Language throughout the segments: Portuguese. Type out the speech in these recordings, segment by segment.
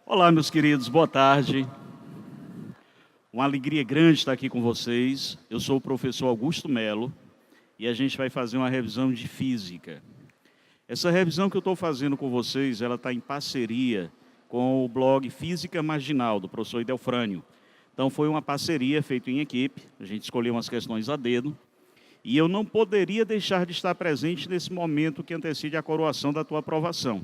Olá, meus queridos, boa tarde. Uma alegria grande estar aqui com vocês. Eu sou o professor Augusto Melo e a gente vai fazer uma revisão de física. Essa revisão que eu estou fazendo com vocês, ela está em parceria com o blog Física Marginal, do professor Idelfrânio. Então, foi uma parceria feita em equipe, a gente escolheu umas questões a dedo, e eu não poderia deixar de estar presente nesse momento que antecede a coroação da tua aprovação.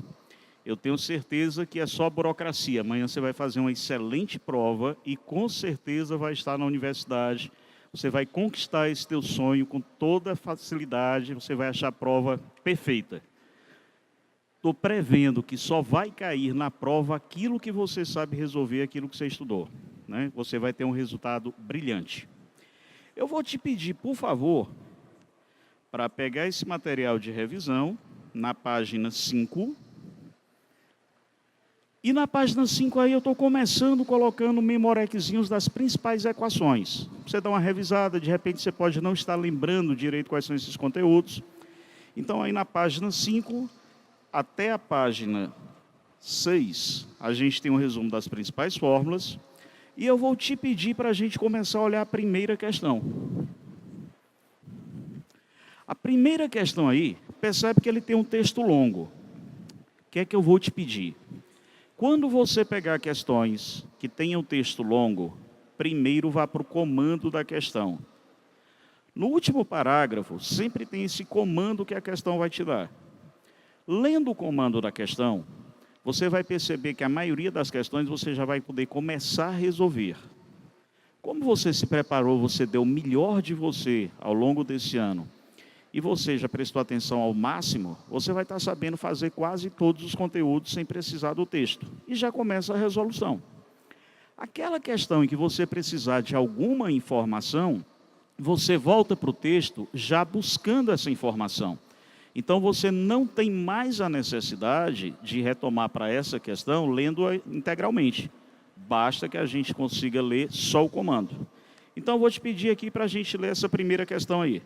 Eu tenho certeza que é só burocracia. Amanhã você vai fazer uma excelente prova e com certeza vai estar na universidade. Você vai conquistar esse teu sonho com toda facilidade, você vai achar a prova perfeita. Estou prevendo que só vai cair na prova aquilo que você sabe resolver, aquilo que você estudou, né? Você vai ter um resultado brilhante. Eu vou te pedir, por favor, para pegar esse material de revisão na página 5. E na página 5 aí eu estou começando colocando memorequezinhos das principais equações. Você dá uma revisada, de repente você pode não estar lembrando direito quais são esses conteúdos. Então aí na página 5 até a página 6, a gente tem um resumo das principais fórmulas. E eu vou te pedir para a gente começar a olhar a primeira questão. A primeira questão aí, percebe que ele tem um texto longo. O que é que eu vou te pedir? Quando você pegar questões que tenham texto longo, primeiro vá para o comando da questão. No último parágrafo, sempre tem esse comando que a questão vai te dar. Lendo o comando da questão, você vai perceber que a maioria das questões você já vai poder começar a resolver. Como você se preparou, você deu o melhor de você ao longo desse ano, e você já prestou atenção ao máximo, você vai estar sabendo fazer quase todos os conteúdos sem precisar do texto. E já começa a resolução. Aquela questão em que você precisar de alguma informação, você volta para o texto já buscando essa informação. Então, você não tem mais a necessidade de retomar para essa questão lendo-a integralmente. Basta que a gente consiga ler só o comando. Então, eu vou te pedir aqui para a gente ler essa primeira questão aí.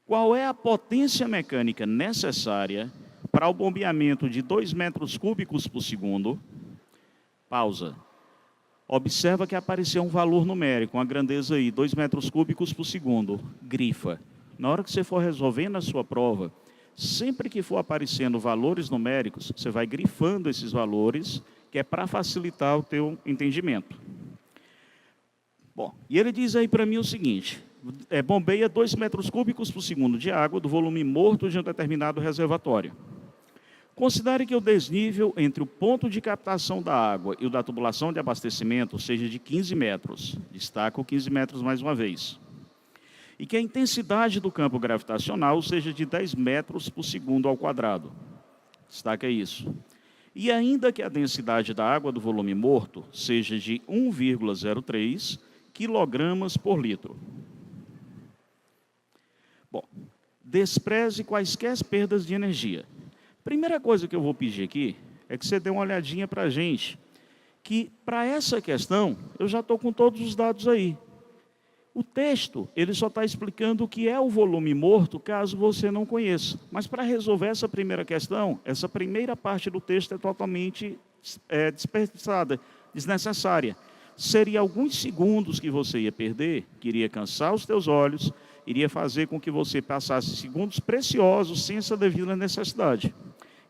Qual é a potência mecânica necessária para o bombeamento de 2 metros cúbicos por segundo? Pausa. Observa que apareceu um valor numérico, uma grandeza aí, 2 metros cúbicos por segundo. Grifa. Na hora que você for resolvendo a sua prova, sempre que for aparecendo valores numéricos, você vai grifando esses valores, que é para facilitar o teu entendimento. Bom, e ele diz aí para mim o seguinte: bombeia 2 metros cúbicos por segundo de água do volume morto de um determinado reservatório. Considere que o desnível entre o ponto de captação da água e o da tubulação de abastecimento seja de 15 metros. Destaco 15 metros mais uma vez. E que a intensidade do campo gravitacional seja de 10 metros por segundo ao quadrado. Destaca isso. E ainda que a densidade da água do volume morto seja de 1,03 quilogramas por litro. Bom, despreze quaisquer perdas de energia. Primeira coisa que eu vou pedir aqui é que você dê uma olhadinha para a gente, que para essa questão eu já estou com todos os dados aí. O texto, ele só está explicando o que é o volume morto, caso você não conheça. Mas para resolver essa primeira questão, essa primeira parte do texto é totalmente desperdiçada, desnecessária. Seria alguns segundos que você ia perder, que iria cansar os teus olhos, iria fazer com que você passasse segundos preciosos sem essa devida necessidade.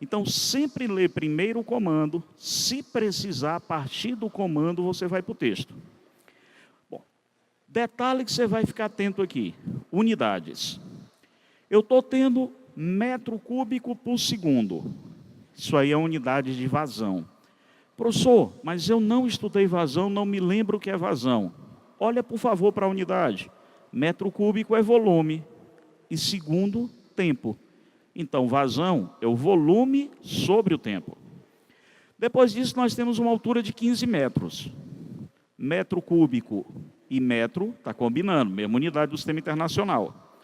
Então, sempre lê primeiro o comando, se precisar, a partir do comando, você vai para o texto. Bom, detalhe que você vai ficar atento aqui, unidades. Eu estou tendo metro cúbico por segundo. Isso aí é unidade de vazão. Professor, mas eu não estudei vazão, não me lembro o que é vazão. Olha, por favor, para a unidade. Metro cúbico é volume e segundo, tempo. Então, vazão é o volume sobre o tempo. Depois disso, nós temos uma altura de 15 metros. Metro cúbico e metro, está combinando, mesma unidade do sistema internacional.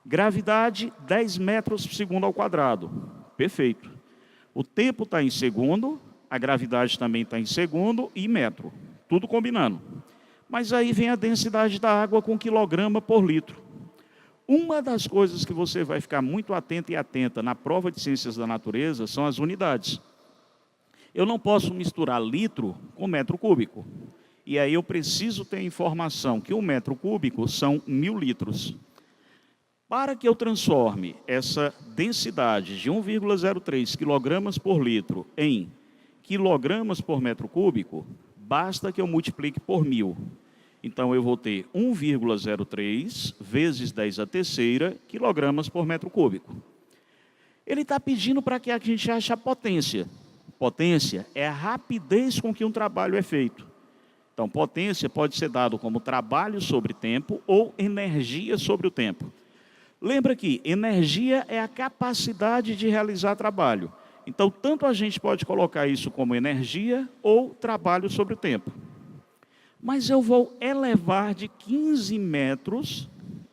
Gravidade, 10 metros por segundo ao quadrado. Perfeito. O tempo está em segundo, a gravidade também está em segundo e metro. Tudo combinando. Mas aí vem a densidade da água com quilograma por litro. Uma das coisas que você vai ficar muito atento e atenta na prova de ciências da natureza são as unidades. Eu não posso misturar litro com metro cúbico. E aí eu preciso ter informação que um metro cúbico são 1.000 litros. Para que eu transforme essa densidade de 1,03 quilogramas por litro em quilogramas por metro cúbico, basta que eu multiplique por 1.000. Então, eu vou ter 1,03 vezes 10 à terceira quilogramas por metro cúbico. Ele está pedindo para que a gente ache a potência. Potência é a rapidez com que um trabalho é feito. Então, potência pode ser dado como trabalho sobre tempo ou energia sobre o tempo. Lembra que energia é a capacidade de realizar trabalho. Então, tanto a gente pode colocar isso como energia ou trabalho sobre o tempo. Mas eu vou elevar de 15 metros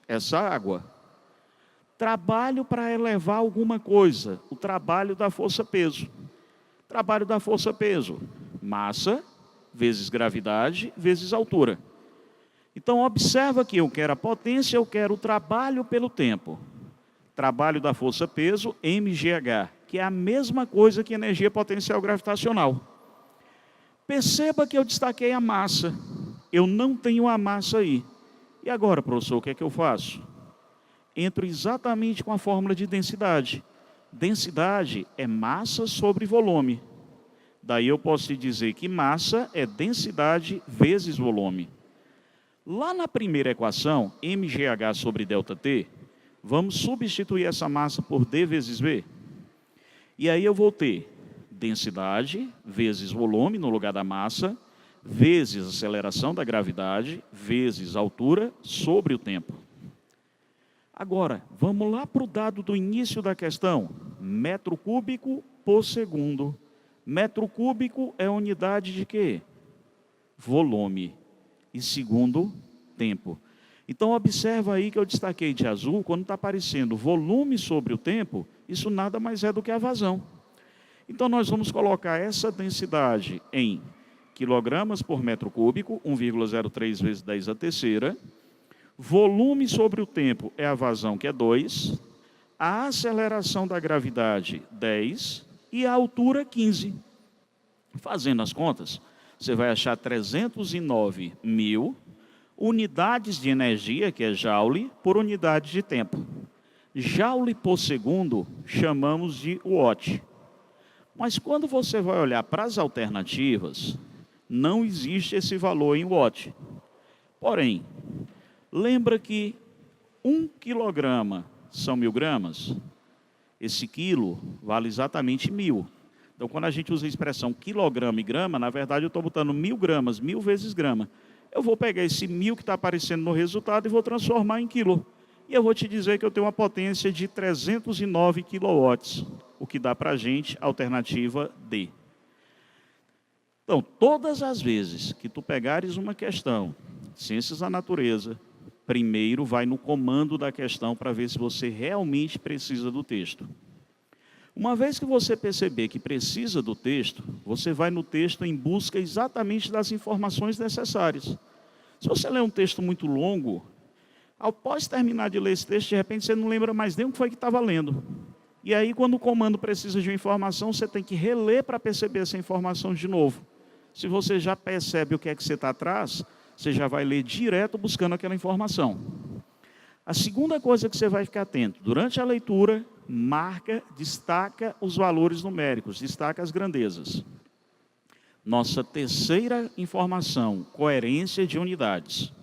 essa água. Trabalho para elevar alguma coisa, o trabalho da força-peso. Trabalho da força-peso, massa vezes gravidade vezes altura. Então, observa que eu quero a potência, eu quero o trabalho pelo tempo. Trabalho da força-peso, mgh, que é a mesma coisa que energia potencial gravitacional. Perceba que eu destaquei a massa. Eu não tenho a massa aí. E agora, professor, o que é que eu faço? Entro exatamente com a fórmula de densidade. Densidade é massa sobre volume. Daí eu posso te dizer que massa é densidade vezes volume. Lá na primeira equação, mgh sobre ΔT, vamos substituir essa massa por d vezes v. E aí eu vou ter densidade vezes volume no lugar da massa, vezes aceleração da gravidade, vezes altura sobre o tempo. Agora, vamos lá para o dado do início da questão. Metro cúbico por segundo. Metro cúbico é unidade de quê? Volume. E segundo, tempo. Então, observa aí que eu destaquei de azul, quando está aparecendo volume sobre o tempo, isso nada mais é do que a vazão. Então, nós vamos colocar essa densidade em quilogramas por metro cúbico, 1,03 vezes 10 à terceira. Volume sobre o tempo é a vazão, que é 2. A aceleração da gravidade, 10. E a altura, 15. Fazendo as contas, você vai achar 309.000 unidades de energia, que é joule, por unidade de tempo. Joule por segundo, chamamos de watt. Mas quando você vai olhar para as alternativas, não existe esse valor em watt. Porém, lembra que 1 quilograma são 1.000 gramas? Esse quilo vale exatamente 1.000. Então, quando a gente usa a expressão quilograma e grama, na verdade eu estou botando 1.000 gramas, 1.000 vezes grama. Eu vou pegar esse 1.000 que está aparecendo no resultado e vou transformar em quilo. E eu vou te dizer que eu tenho uma potência de 309 quilowatts, o que dá para a gente a alternativa D. Então, todas as vezes que tu pegares uma questão, ciências da natureza, primeiro vai no comando da questão para ver se você realmente precisa do texto. Uma vez que você perceber que precisa do texto, você vai no texto em busca exatamente das informações necessárias. Se você ler um texto muito longo, após terminar de ler esse texto, de repente você não lembra mais nem o que foi que estava lendo. E aí, quando o comando precisa de uma informação, você tem que reler para perceber essa informação de novo. Se você já percebe o que é que você está atrás, você já vai ler direto buscando aquela informação. A segunda coisa que você vai ficar atento, durante a leitura, marca, destaca os valores numéricos, destaca as grandezas. Nossa terceira informação, coerência de unidades.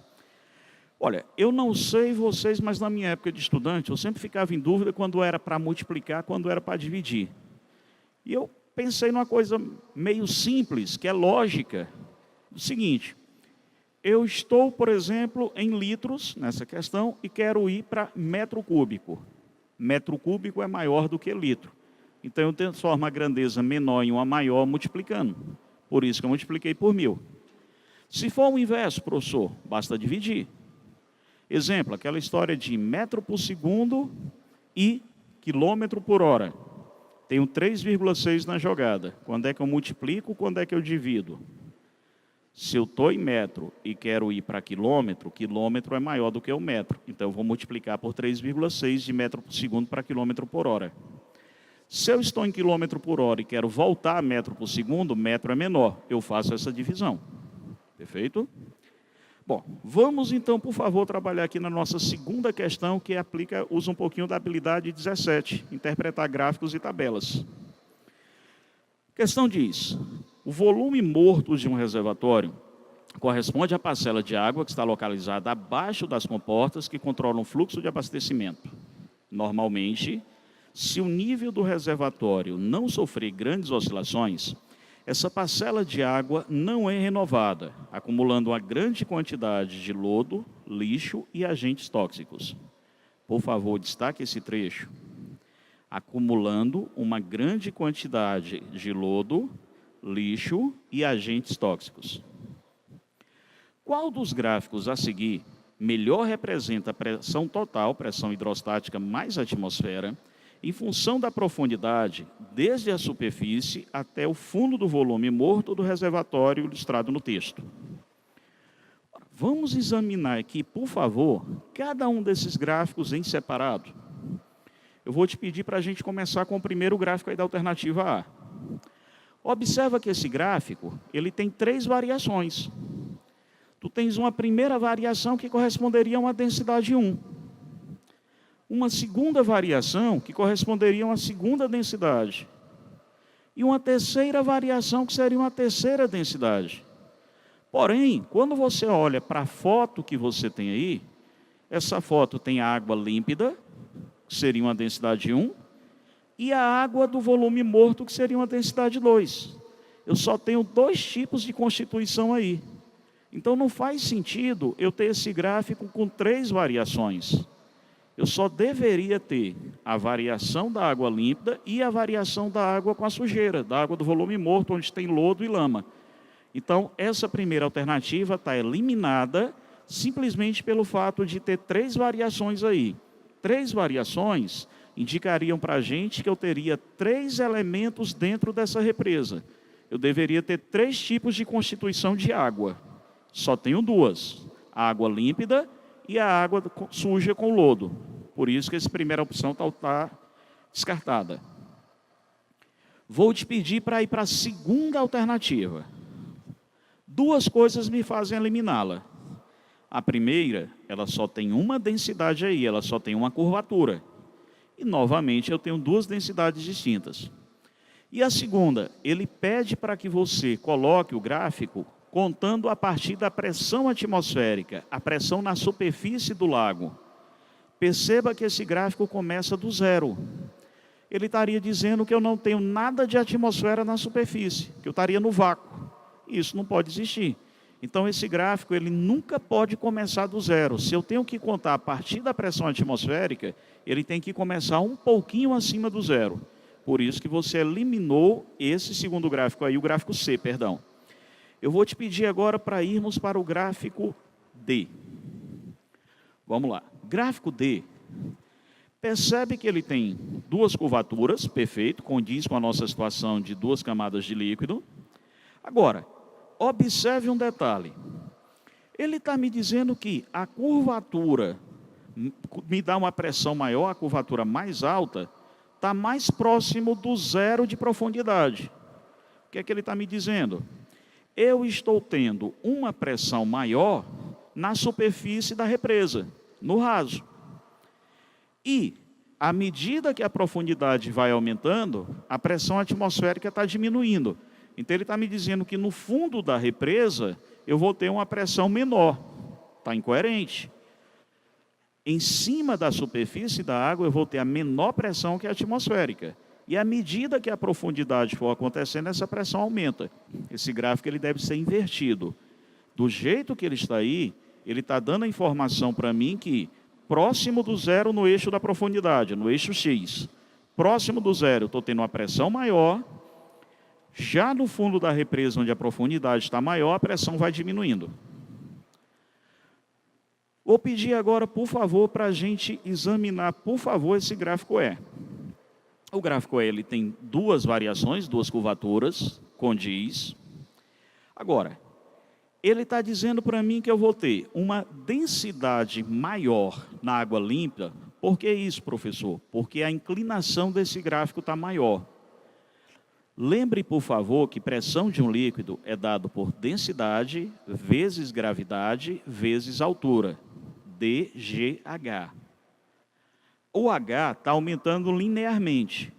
Olha, eu não sei vocês, mas na minha época de estudante, eu sempre ficava em dúvida quando era para multiplicar, quando era para dividir. E eu pensei numa coisa meio simples, que é lógica. O seguinte, eu estou, por exemplo, em litros, nessa questão, e quero ir para metro cúbico. Metro cúbico é maior do que litro. Então, eu transformo a grandeza menor em uma maior multiplicando. Por isso que eu multipliquei por 1.000. Se for o inverso, professor, basta dividir. Exemplo, aquela história de metro por segundo e quilômetro por hora. Tenho 3,6 na jogada. Quando é que eu multiplico, quando é que eu divido? Se eu estou em metro e quero ir para quilômetro, quilômetro é maior do que o metro. Então, eu vou multiplicar por 3,6 de metro por segundo para quilômetro por hora. Se eu estou em quilômetro por hora e quero voltar a metro por segundo, metro é menor. Eu faço essa divisão. Perfeito? Bom, vamos então, por favor, trabalhar aqui na nossa segunda questão, que usa um pouquinho da habilidade 17, interpretar gráficos e tabelas. A questão diz, o volume morto de um reservatório corresponde à parcela de água que está localizada abaixo das comportas que controlam o fluxo de abastecimento. Normalmente, se o nível do reservatório não sofrer grandes oscilações, essa parcela de água não é renovada, acumulando uma grande quantidade de lodo, lixo e agentes tóxicos. Por favor, destaque esse trecho. Acumulando uma grande quantidade de lodo, lixo e agentes tóxicos. Qual dos gráficos a seguir melhor representa a pressão total, pressão hidrostática mais a atmosfera, em função da profundidade, desde a superfície até o fundo do volume morto do reservatório ilustrado no texto? Vamos examinar aqui, por favor, cada um desses gráficos em separado. Eu vou te pedir para a gente começar com o primeiro gráfico aí da alternativa A. Observa que esse gráfico, ele tem 3 variações. Tu tens uma primeira variação que corresponderia a uma densidade 1. Uma segunda variação que corresponderia a uma segunda densidade. E uma terceira variação que seria uma terceira densidade. Porém, quando você olha para a foto que você tem aí, essa foto tem a água límpida, que seria uma densidade 1, e a água do volume morto, que seria uma densidade 2. Eu só tenho 2 tipos de constituição aí. Então não faz sentido eu ter esse gráfico com 3 variações. Eu só deveria ter a variação da água límpida e a variação da água com a sujeira, da água do volume morto, onde tem lodo e lama. Então, essa primeira alternativa está eliminada simplesmente pelo fato de ter 3 variações aí. 3 variações indicariam para a gente que eu teria 3 elementos dentro dessa represa. Eu deveria ter 3 tipos de constituição de água. Só tenho 2, a água límpida e a água suja com lodo. Por isso que essa primeira opção está descartada. Vou te pedir para ir para a segunda alternativa. 2 coisas me fazem eliminá-la. A primeira, ela só tem uma densidade aí, ela só tem uma curvatura. E, novamente, eu tenho 2 densidades distintas. E a segunda, ele pede para que você coloque o gráfico contando a partir da pressão atmosférica, a pressão na superfície do lago. Perceba que esse gráfico começa do 0. Ele estaria dizendo que eu não tenho nada de atmosfera na superfície, que eu estaria no vácuo. Isso não pode existir. Então, esse gráfico, ele nunca pode começar do 0. Se eu tenho que contar a partir da pressão atmosférica, ele tem que começar um pouquinho acima do 0. Por isso que você eliminou esse segundo gráfico aí, o gráfico C, perdão. Eu vou te pedir agora para irmos para o gráfico D. Vamos lá. Gráfico D. Percebe que ele tem 2 curvaturas, perfeito, condiz com a nossa situação de 2 camadas de líquido. Agora, observe um detalhe. Ele está me dizendo que a curvatura me dá uma pressão maior, a curvatura mais alta, está mais próximo do 0 de profundidade. O que é que ele está me dizendo? Eu estou tendo uma pressão maior na superfície da represa, no raso. E, à medida que a profundidade vai aumentando, a pressão atmosférica está diminuindo. Então, ele está me dizendo que no fundo da represa, eu vou ter uma pressão menor. Está incoerente. Em cima da superfície da água, eu vou ter a menor pressão que a atmosférica. E à medida que a profundidade for acontecendo, essa pressão aumenta. Esse gráfico ele deve ser invertido. Do jeito que ele está aí, ele está dando a informação para mim que próximo do 0 no eixo da profundidade, no eixo X. Próximo do 0, eu estou tendo uma pressão maior. Já no fundo da represa, onde a profundidade está maior, a pressão vai diminuindo. Vou pedir agora, por favor, para a gente examinar, por favor, esse gráfico E. O gráfico E ele tem 2 variações, 2 curvaturas, condiz. Agora, ele está dizendo para mim que eu vou ter uma densidade maior na água límpida, Por que isso, professor? Porque a inclinação desse gráfico está maior. Lembre, por favor, que pressão de um líquido é dado por densidade vezes gravidade vezes altura, dGH. O H está aumentando linearmente.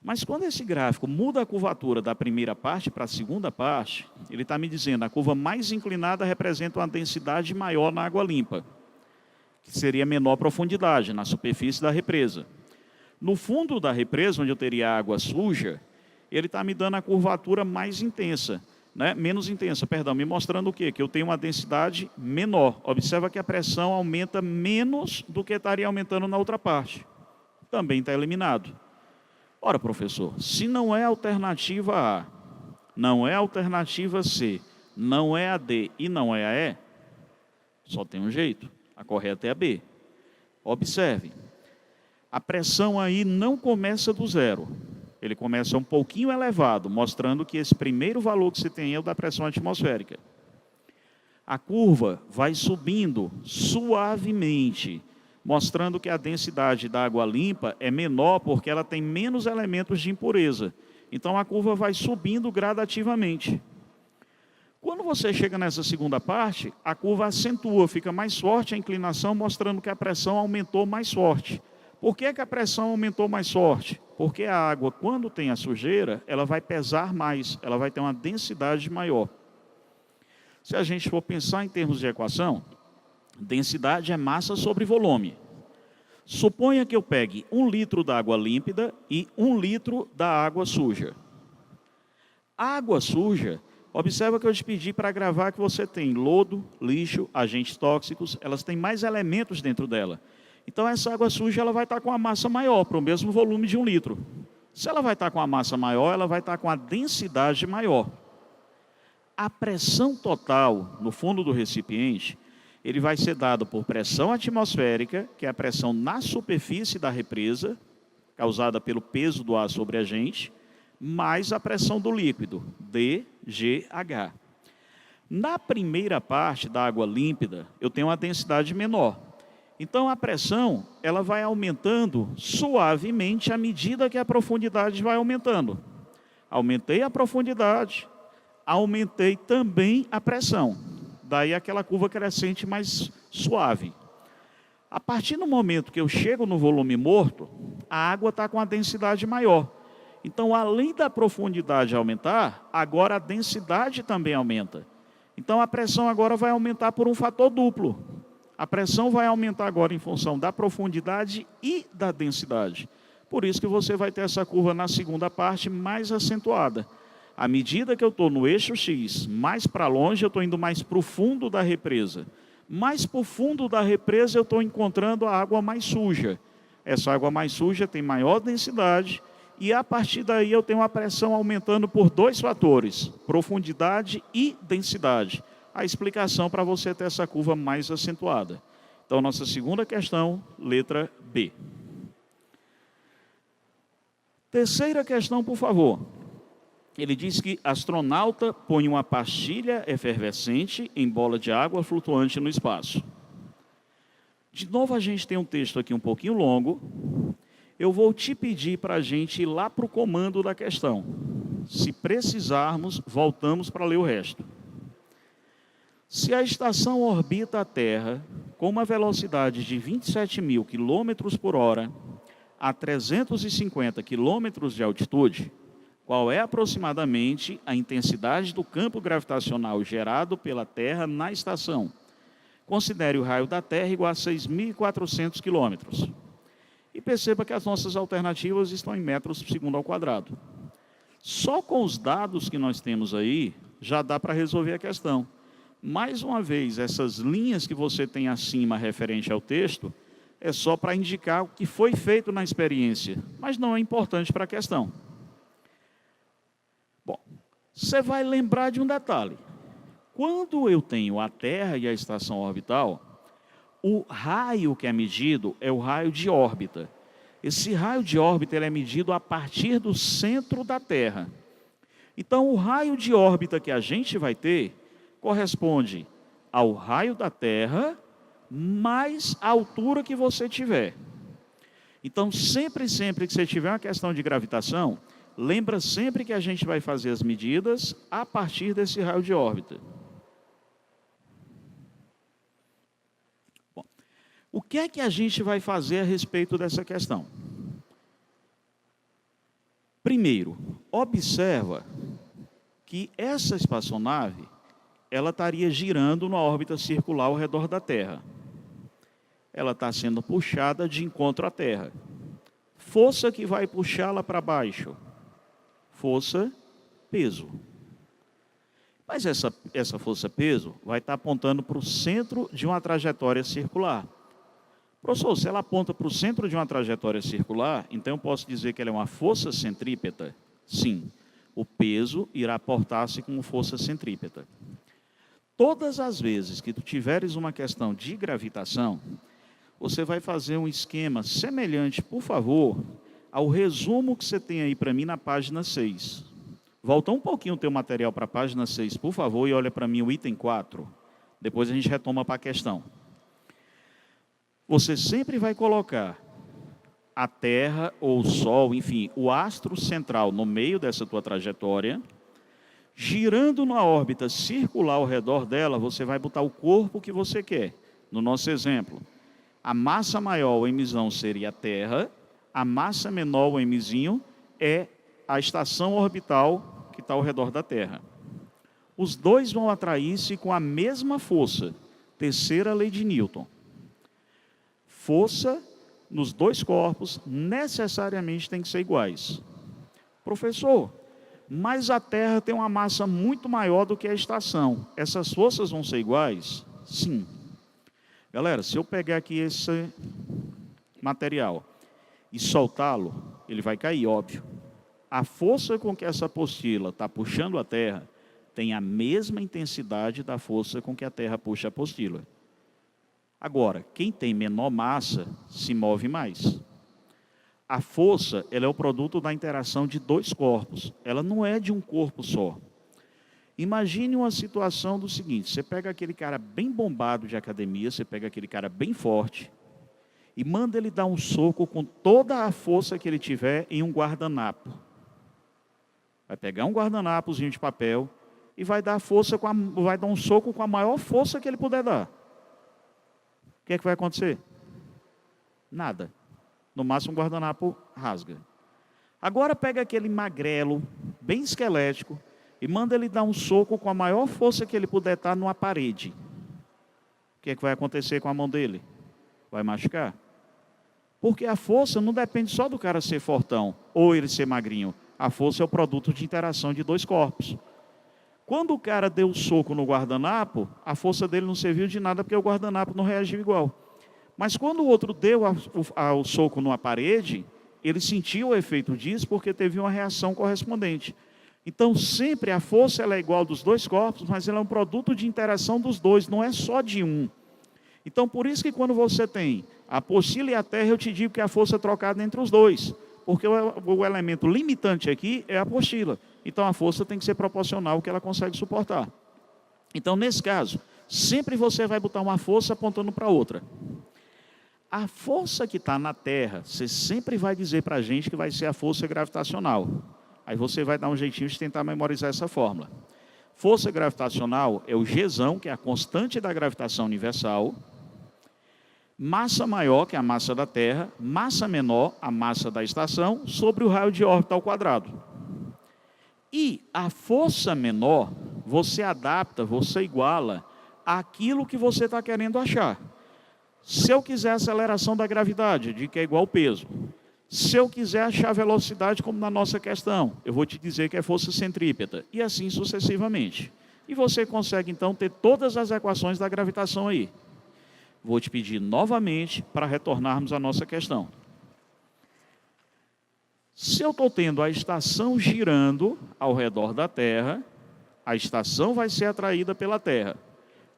Mas quando esse gráfico muda a curvatura da primeira parte para a segunda parte, ele está me dizendo que a curva mais inclinada representa uma densidade maior na água limpa, que seria menor profundidade na superfície da represa. No fundo da represa, onde eu teria água suja, ele está me dando a curvatura mais intensa, né? Menos intensa, perdão, me mostrando o quê? Que eu tenho uma densidade menor. Observa que a pressão aumenta menos do que estaria aumentando na outra parte. Também está eliminado. Ora, professor, se não é a alternativa A, não é a alternativa C, não é a D e não é a E, só tem um jeito, a correta é a B. Observe, a pressão aí não começa do zero. Ele começa um pouquinho elevado, mostrando que esse primeiro valor que você tem é o da pressão atmosférica. A curva vai subindo suavemente, mostrando que a densidade da água limpa é menor porque ela tem menos elementos de impureza. Então a curva vai subindo gradativamente. Quando você chega nessa segunda parte, a curva acentua, fica mais forte a inclinação, mostrando que a pressão aumentou mais forte. Por que a pressão aumentou mais forte? Porque a água, quando tem a sujeira, ela vai pesar mais, ela vai ter uma densidade maior. Se a gente for pensar em termos de equação, densidade é massa sobre volume. Suponha que eu pegue 1 litro da água límpida e 1 litro da água suja. A água suja, observa que eu te pedi para gravar que você tem lodo, lixo, agentes tóxicos, elas têm mais elementos dentro dela. Então essa água suja ela vai estar com a massa maior, para o mesmo volume de 1 litro. Se ela vai estar com a massa maior, ela vai estar com a densidade maior. A pressão total no fundo do recipiente, ele vai ser dado por pressão atmosférica, que é a pressão na superfície da represa, causada pelo peso do ar sobre a gente, mais a pressão do líquido, dGH. Na primeira parte da água límpida, eu tenho uma densidade menor. Então a pressão ela vai aumentando suavemente à medida que a profundidade vai aumentando. Aumentei a profundidade, aumentei também a pressão. Daí aquela curva crescente mais suave. A partir do momento que eu chego no volume morto, a água está com a densidade maior. Então, além da profundidade aumentar, agora a densidade também aumenta. Então a pressão agora vai aumentar por um fator duplo. A pressão vai aumentar agora em função da profundidade e da densidade. Por isso que você vai ter essa curva na segunda parte mais acentuada. À medida que eu estou no eixo X, mais para longe, eu estou indo mais para o fundo da represa. Mais para o fundo da represa, eu estou encontrando a água mais suja. Essa água mais suja tem maior densidade e, a partir daí, eu tenho a pressão aumentando por 2 fatores, profundidade e densidade. A explicação para você ter essa curva mais acentuada. Então, nossa segunda questão, letra B. Terceira questão, por favor. Ele diz que astronauta põe uma pastilha efervescente em bola de água flutuante no espaço. De novo, a gente tem um texto aqui um pouquinho longo. Eu vou te pedir para a gente ir lá para o comando da questão. Se precisarmos, voltamos para ler o resto. Se a estação orbita a Terra com uma velocidade de 27.000 km por hora a 350 km de altitude, qual é aproximadamente a intensidade do campo gravitacional gerado pela Terra na estação? Considere o raio da Terra igual a 6.400 km. E perceba que as nossas alternativas estão em metros por segundo ao quadrado. Só com os dados que nós temos aí, já dá para resolver a questão. Mais uma vez, essas linhas que você tem acima referente ao texto, é só para indicar o que foi feito na experiência, mas não é importante para a questão. Bom, você vai lembrar de um detalhe. Quando eu tenho a Terra e a estação orbital, o raio que é medido é o raio de órbita. Esse raio de órbita ele é medido a partir do centro da Terra. Então, o raio de órbita que a gente vai ter corresponde ao raio da Terra mais a altura que você tiver. Então, sempre que você tiver uma questão de gravitação, lembra sempre que a gente vai fazer as medidas a partir desse raio de órbita. Bom, o que é que a gente vai fazer a respeito dessa questão? Primeiro, observa que essa espaçonave, ela estaria girando na órbita circular ao redor da Terra. Ela está sendo puxada de encontro à Terra. Força que vai puxá-la para baixo. Força, peso. Mas essa força-peso vai estar apontando para o centro de uma trajetória circular. Professor, se ela aponta para o centro de uma trajetória circular, então eu posso dizer que ela é uma força centrípeta? Sim. O peso irá aportar-se como força centrípeta. Todas as vezes que tu tiveres uma questão de gravitação, você vai fazer um esquema semelhante, por favor, ao resumo que você tem aí para mim na página 6. Volta um pouquinho o teu material para a página 6, por favor, e olha para mim o item 4. Depois a gente retoma para a questão. Você sempre vai colocar a Terra ou o Sol, enfim, o astro central no meio dessa tua trajetória. Girando na órbita circular ao redor dela, você vai botar o corpo que você quer. No nosso exemplo, a massa maior, o emissão, seria a Terra. A massa menor, o emizinho, é a estação orbital que está ao redor da Terra. Os dois vão atrair-se com a mesma força. Terceira lei de Newton. Força nos dois corpos necessariamente tem que ser iguais. Professor, mas a Terra tem uma massa muito maior do que a estação. Essas forças vão ser iguais? Sim. Galera, se eu pegar aqui esse material e soltá-lo, ele vai cair, óbvio. A força com que essa apostila está puxando a Terra tem a mesma intensidade da força com que a Terra puxa a apostila. Agora, quem tem menor massa se move mais. A força, ela é o produto da interação de dois corpos. Ela não é de um corpo só. Imagine uma situação do seguinte: você pega aquele cara bem bombado de academia, você pega aquele cara bem forte e manda ele dar um soco com toda a força que ele tiver em um guardanapo. Vai pegar um guardanapozinho de papel e vai dar um soco com a maior força que ele puder dar. O que é que vai acontecer? Nada. No máximo, um guardanapo rasga. Agora pega aquele magrelo, bem esquelético, e manda ele dar um soco com a maior força que ele puder estar numa parede. O que é que vai acontecer com a mão dele? Vai machucar? Porque a força não depende só do cara ser fortão ou ele ser magrinho. A força é o produto de interação de dois corpos. Quando o cara deu o soco no guardanapo, a força dele não serviu de nada porque o guardanapo não reagiu igual. Mas quando o outro deu o soco numa parede, ele sentiu o efeito disso porque teve uma reação correspondente. Então, sempre a força ela é igual dos dois corpos, mas ela é um produto de interação dos dois, não é só de um. Então, por isso que quando você tem a apostila e a Terra, eu te digo que a força é trocada entre os dois. Porque o elemento limitante aqui é a apostila. Então, a força tem que ser proporcional ao que ela consegue suportar. Então, nesse caso, sempre você vai botar uma força apontando para outra. A força que está na Terra, você sempre vai dizer para a gente que vai ser a força gravitacional. Aí você vai dar um jeitinho de tentar memorizar essa fórmula. Força gravitacional é o Gzão, que é a constante da gravitação universal. Massa maior, que é a massa da Terra. Massa menor, a massa da estação, sobre o raio de órbita ao quadrado. E a força menor, você adapta, você iguala àquilo que você está querendo achar. Se eu quiser a aceleração da gravidade, de que é igual ao peso. Se eu quiser achar a velocidade, como na nossa questão, eu vou te dizer que é força centrípeta. E assim sucessivamente. E você consegue, então, ter todas as equações da gravitação aí. Vou te pedir novamente para retornarmos à nossa questão. Se eu estou tendo a estação girando ao redor da Terra, a estação vai ser atraída pela Terra.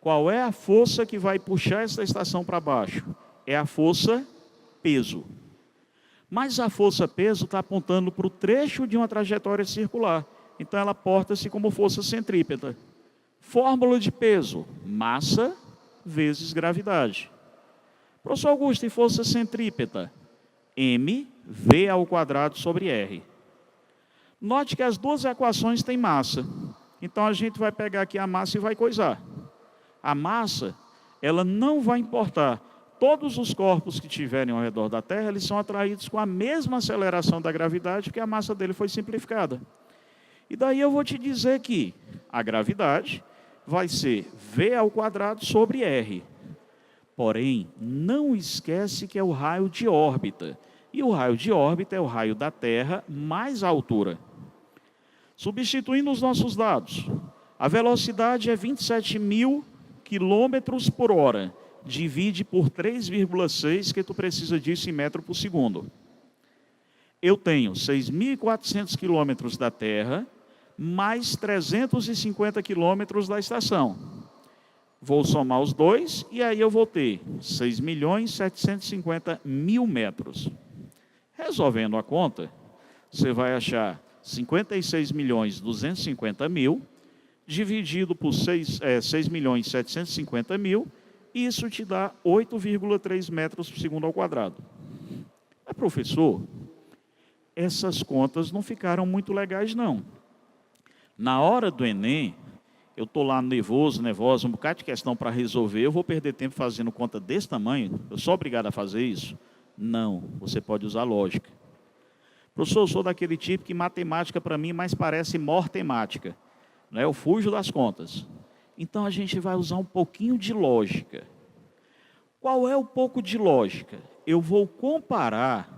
Qual é a força que vai puxar essa estação para baixo? É a força peso. Mas a força peso está apontando para o trecho de uma trajetória circular. Então ela porta-se como força centrípeta. Fórmula de peso: massa vezes gravidade. Professor Augusto, e força centrípeta? mv² sobre r. Note que as duas equações têm massa. Então, a gente vai pegar aqui a massa e vai coisar. A massa, ela não vai importar. Todos os corpos que estiverem ao redor da Terra, eles são atraídos com a mesma aceleração da gravidade, porque a massa dele foi simplificada. E daí eu vou te dizer que a gravidade vai ser v² sobre r. Porém, não esquece que é o raio de órbita. E o raio de órbita é o raio da Terra mais a altura. Substituindo os nossos dados, a velocidade é 27.000 quilômetros por hora. Divide por 3,6, que tu precisa disso em metro por segundo. Eu tenho 6.400 quilômetros da Terra, mais 350 quilômetros da estação. Vou somar os dois, e aí eu vou ter 6.750.000 metros. Resolvendo a conta, você vai achar 56.250.000, dividido por 6.750.000, e isso te dá 8,3 metros por segundo ao quadrado. Mas, professor, essas contas não ficaram muito legais, não. Na hora do Enem, eu estou lá nervosa, um bocado de questão para resolver, eu vou perder tempo fazendo conta desse tamanho? Eu sou obrigado a fazer isso? Não, você pode usar lógica. Professor, eu sou daquele tipo que matemática para mim mais parece mortemática. Né? Eu fujo das contas. Então a gente vai usar um pouquinho de lógica. Qual é o pouco de lógica? Eu vou comparar,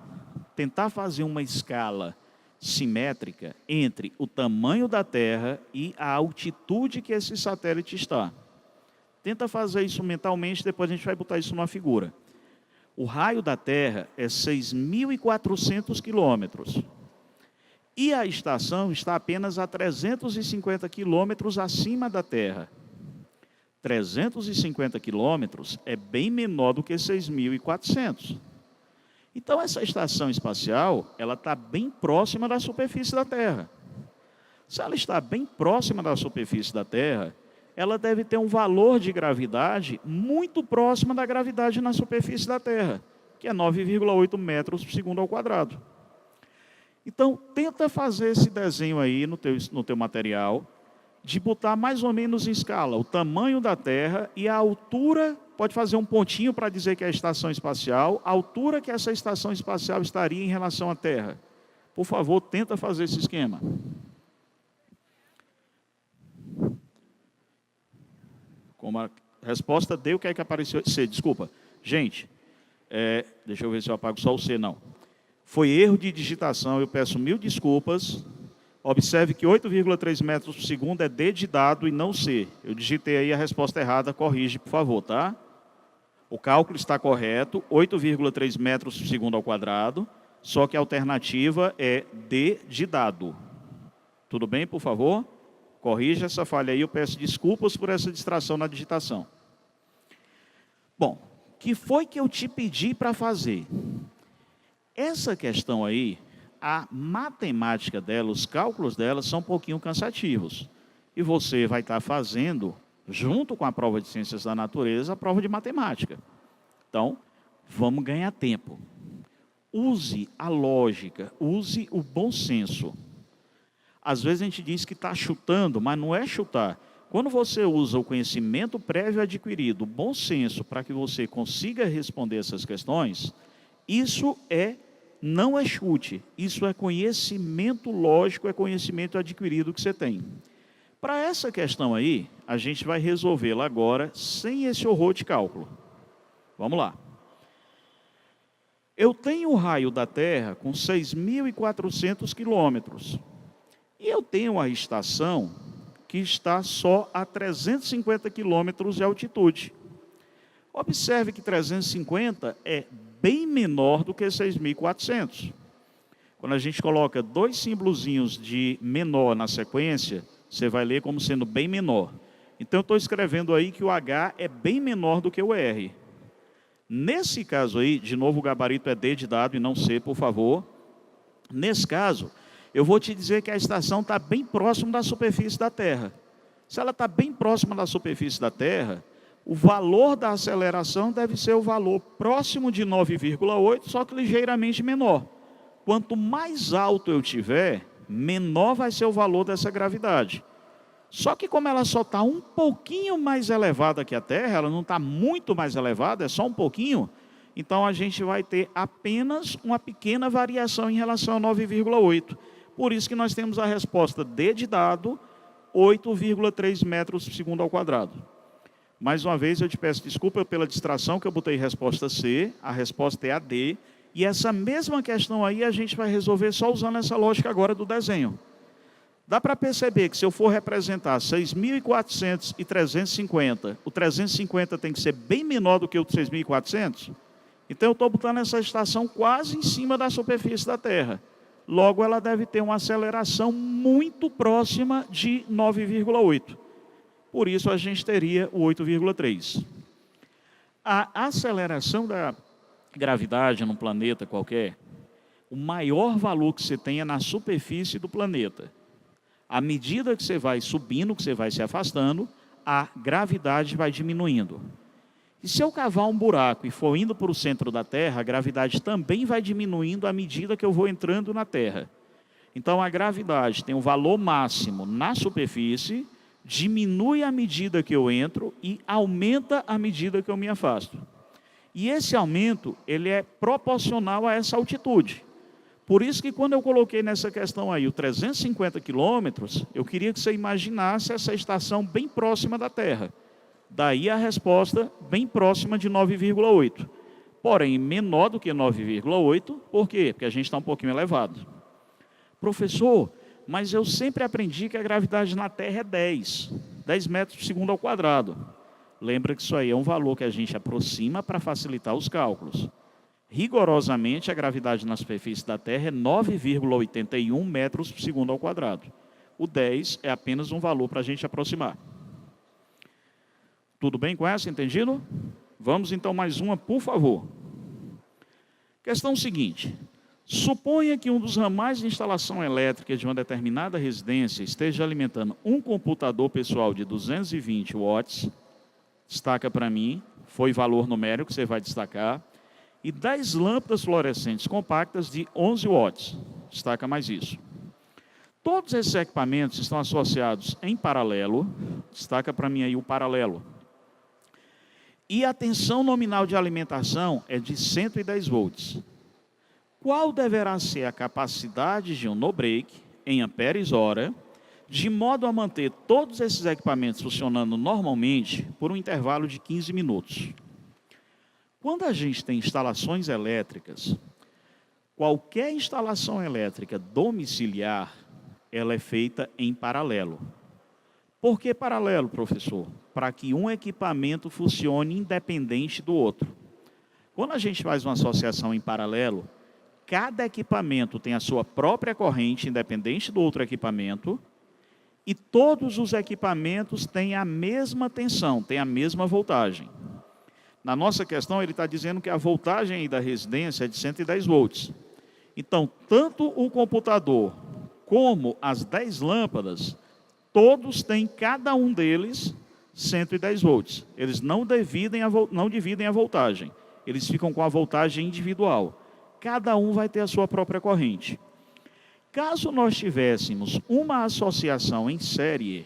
tentar fazer uma escala simétrica entre o tamanho da Terra e a altitude que esse satélite está. Tenta fazer isso mentalmente, depois a gente vai botar isso numa figura. O raio da Terra é 6.400 quilômetros. E a estação está apenas a 350 quilômetros acima da Terra. 350 quilômetros é bem menor do que 6.400. Então, essa estação espacial, ela está bem próxima da superfície da Terra. Se ela está bem próxima da superfície da Terra, ela deve ter um valor de gravidade muito próximo da gravidade na superfície da Terra, que é 9,8 metros por segundo ao quadrado. Então, tenta fazer esse desenho aí no teu material, de botar mais ou menos em escala o tamanho da Terra e a altura, pode fazer um pontinho para dizer que é a estação espacial, a altura que essa estação espacial estaria em relação à Terra. Por favor, tenta fazer esse esquema. Como a resposta deu, o que é que apareceu? C, desculpa. Gente, deixa eu ver se eu apago só o C, não. Foi erro de digitação, eu peço 1000 desculpas. Observe que 8,3 metros por segundo é D de dado e não C. Eu digitei aí a resposta errada, corrige, por favor, tá? O cálculo está correto, 8,3 metros por segundo ao quadrado, só que a alternativa é D de dado. Tudo bem, por favor? Corrija essa falha aí, eu peço desculpas por essa distração na digitação. Bom, o que foi que eu te pedi para fazer? Essa questão aí, a matemática dela, os cálculos dela são um pouquinho cansativos. E você vai estar fazendo, junto com a prova de Ciências da Natureza, a prova de Matemática. Então, vamos ganhar tempo. Use a lógica, use o bom senso. Às vezes a gente diz que está chutando, mas não é chutar. Quando você usa o conhecimento prévio adquirido, o bom senso, para que você consiga responder essas questões, isso não é chute, isso é conhecimento lógico, é conhecimento adquirido que você tem. Para essa questão aí, a gente vai resolvê-la agora sem esse horror de cálculo. Vamos lá. Eu tenho o raio da Terra com 6.400 quilômetros. E eu tenho a estação que está só a 350 quilômetros de altitude. Observe que 350 é bem menor do que 6.400. Quando a gente coloca dois símbolozinhos de menor na sequência, você vai ler como sendo bem menor. Então, eu estou escrevendo aí que o H é bem menor do que o R. Nesse caso aí, de novo, o gabarito é D de dado e não C, por favor. Nesse caso, eu vou te dizer que a estação está bem próximo da superfície da Terra. Se ela está bem próxima da superfície da Terra, O valor da aceleração deve ser o valor próximo de 9,8, só que ligeiramente menor. Quanto mais alto eu tiver, menor vai ser o valor dessa gravidade. Só que como ela só está um pouquinho mais elevada que a Terra, ela não está muito mais elevada, é só um pouquinho, então a gente vai ter apenas uma pequena variação em relação a 9,8. Por isso que nós temos a resposta D de dado, 8,3 metros por segundo ao quadrado. Mais uma vez eu te peço desculpa pela distração que eu botei resposta C, a resposta é a D, e essa mesma questão aí a gente vai resolver só usando essa lógica agora do desenho. Dá para perceber que se eu for representar 6.400 e 350, o 350 tem que ser bem menor do que o 6.400? Então eu estou botando essa estação quase em cima da superfície da Terra. Logo ela deve ter uma aceleração muito próxima de 9,8. Por isso a gente teria o 8,3. A aceleração da gravidade num planeta qualquer, o maior valor que você tem é na superfície do planeta. À medida que você vai subindo, que você vai se afastando, a gravidade vai diminuindo. E se eu cavar um buraco e for indo para o centro da Terra, a gravidade também vai diminuindo à medida que eu vou entrando na Terra. Então a gravidade tem um valor máximo na superfície, diminui à medida que eu entro e aumenta à medida que eu me afasto. E esse aumento, ele é proporcional a essa altitude. Por isso que quando eu coloquei nessa questão aí, o 350 quilômetros, eu queria que você imaginasse essa estação bem próxima da Terra. Daí a resposta bem próxima de 9,8. Porém, menor do que 9,8, por quê? Porque a gente está um pouquinho elevado. Professor, mas eu sempre aprendi que a gravidade na Terra é 10 metros por segundo ao quadrado. Lembra que isso aí é um valor que a gente aproxima para facilitar os cálculos. Rigorosamente, a gravidade na superfície da Terra é 9,81 metros por segundo ao quadrado. O 10 é apenas um valor para a gente aproximar. Tudo bem com essa? Entendido? Vamos então mais uma, por favor. Questão seguinte. Suponha que um dos ramais de instalação elétrica de uma determinada residência esteja alimentando um computador pessoal de 220 watts, destaca para mim, foi valor numérico que você vai destacar, e 10 lâmpadas fluorescentes compactas de 11 watts, destaca mais isso. Todos esses equipamentos estão associados em paralelo, destaca para mim aí o paralelo. E a tensão nominal de alimentação é de 110 volts. Qual deverá ser a capacidade de um no-break, em amperes-hora, de modo a manter todos esses equipamentos funcionando normalmente por um intervalo de 15 minutos? Quando a gente tem instalações elétricas, qualquer instalação elétrica domiciliar, ela é feita em paralelo. Por que paralelo, professor? Para que um equipamento funcione independente do outro. Quando a gente faz uma associação em paralelo, cada equipamento tem a sua própria corrente, independente do outro equipamento, e todos os equipamentos têm a mesma tensão, têm a mesma voltagem. Na nossa questão, ele está dizendo que a voltagem aí da residência é de 110 volts. Então, tanto o computador como as 10 lâmpadas, todos têm, cada um deles, 110 volts. Eles não dividem a voltagem, eles ficam com a voltagem individual. Cada um vai ter a sua própria corrente. Caso nós tivéssemos uma associação em série,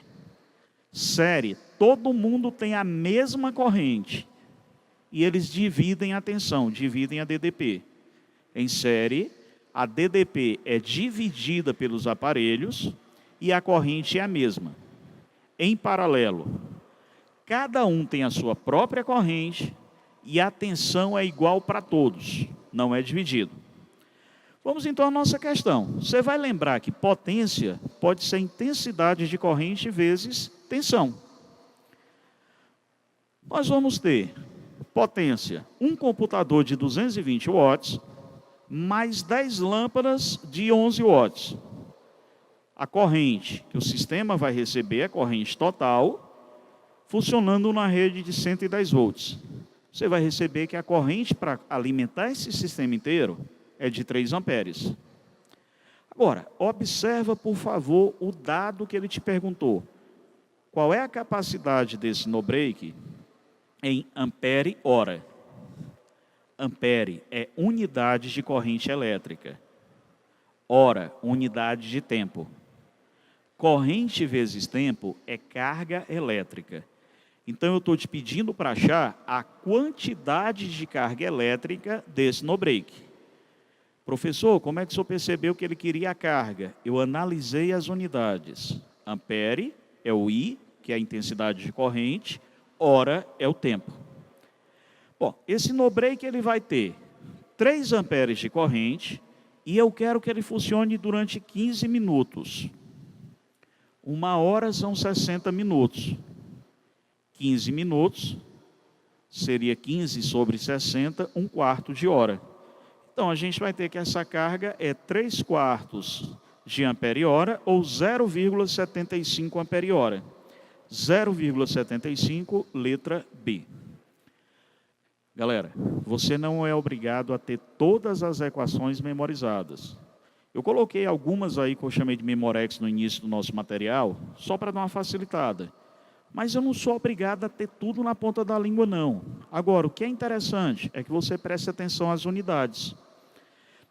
todo mundo tem a mesma corrente, e eles dividem a tensão, dividem a DDP. Em série, a DDP é dividida pelos aparelhos e a corrente é a mesma. Em paralelo, cada um tem a sua própria corrente e a tensão é igual para todos, não é dividido. Vamos então à nossa questão. Você vai lembrar que potência pode ser intensidade de corrente vezes tensão. Nós vamos ter potência, um computador de 220 watts, mais 10 lâmpadas de 11 watts. A corrente que o sistema vai receber é a corrente total, funcionando na rede de 110 volts. Você vai receber que a corrente para alimentar esse sistema inteiro é de 3 amperes. Agora, observa, por favor, o dado que ele te perguntou. Qual é a capacidade desse no-break? em ampere-hora. Ampere é unidade de corrente elétrica. Hora, unidade de tempo. Corrente vezes tempo é carga elétrica. Então, eu estou te pedindo para achar a quantidade de carga elétrica desse no-break. Professor, como é que o senhor percebeu que ele queria a carga? Eu analisei as unidades. Ampere é o I, que é a intensidade de corrente, hora é o tempo. Bom, esse no-break ele vai ter 3 amperes de corrente e eu quero que ele funcione durante 15 minutos. 1 hora são 60 minutos. 15 minutos seria 15 sobre 60, 1/4 de hora. Então, a gente vai ter que essa carga é 3/4 de ampere-hora ou 0,75 ampere-hora. 0,75, letra B. Galera, você não é obrigado a ter todas as equações memorizadas. Eu coloquei algumas aí que eu chamei de Memorex no início do nosso material, só para dar uma facilitada. Mas eu não sou obrigado a ter tudo na ponta da língua, não. Agora, o que é interessante é que você preste atenção às unidades.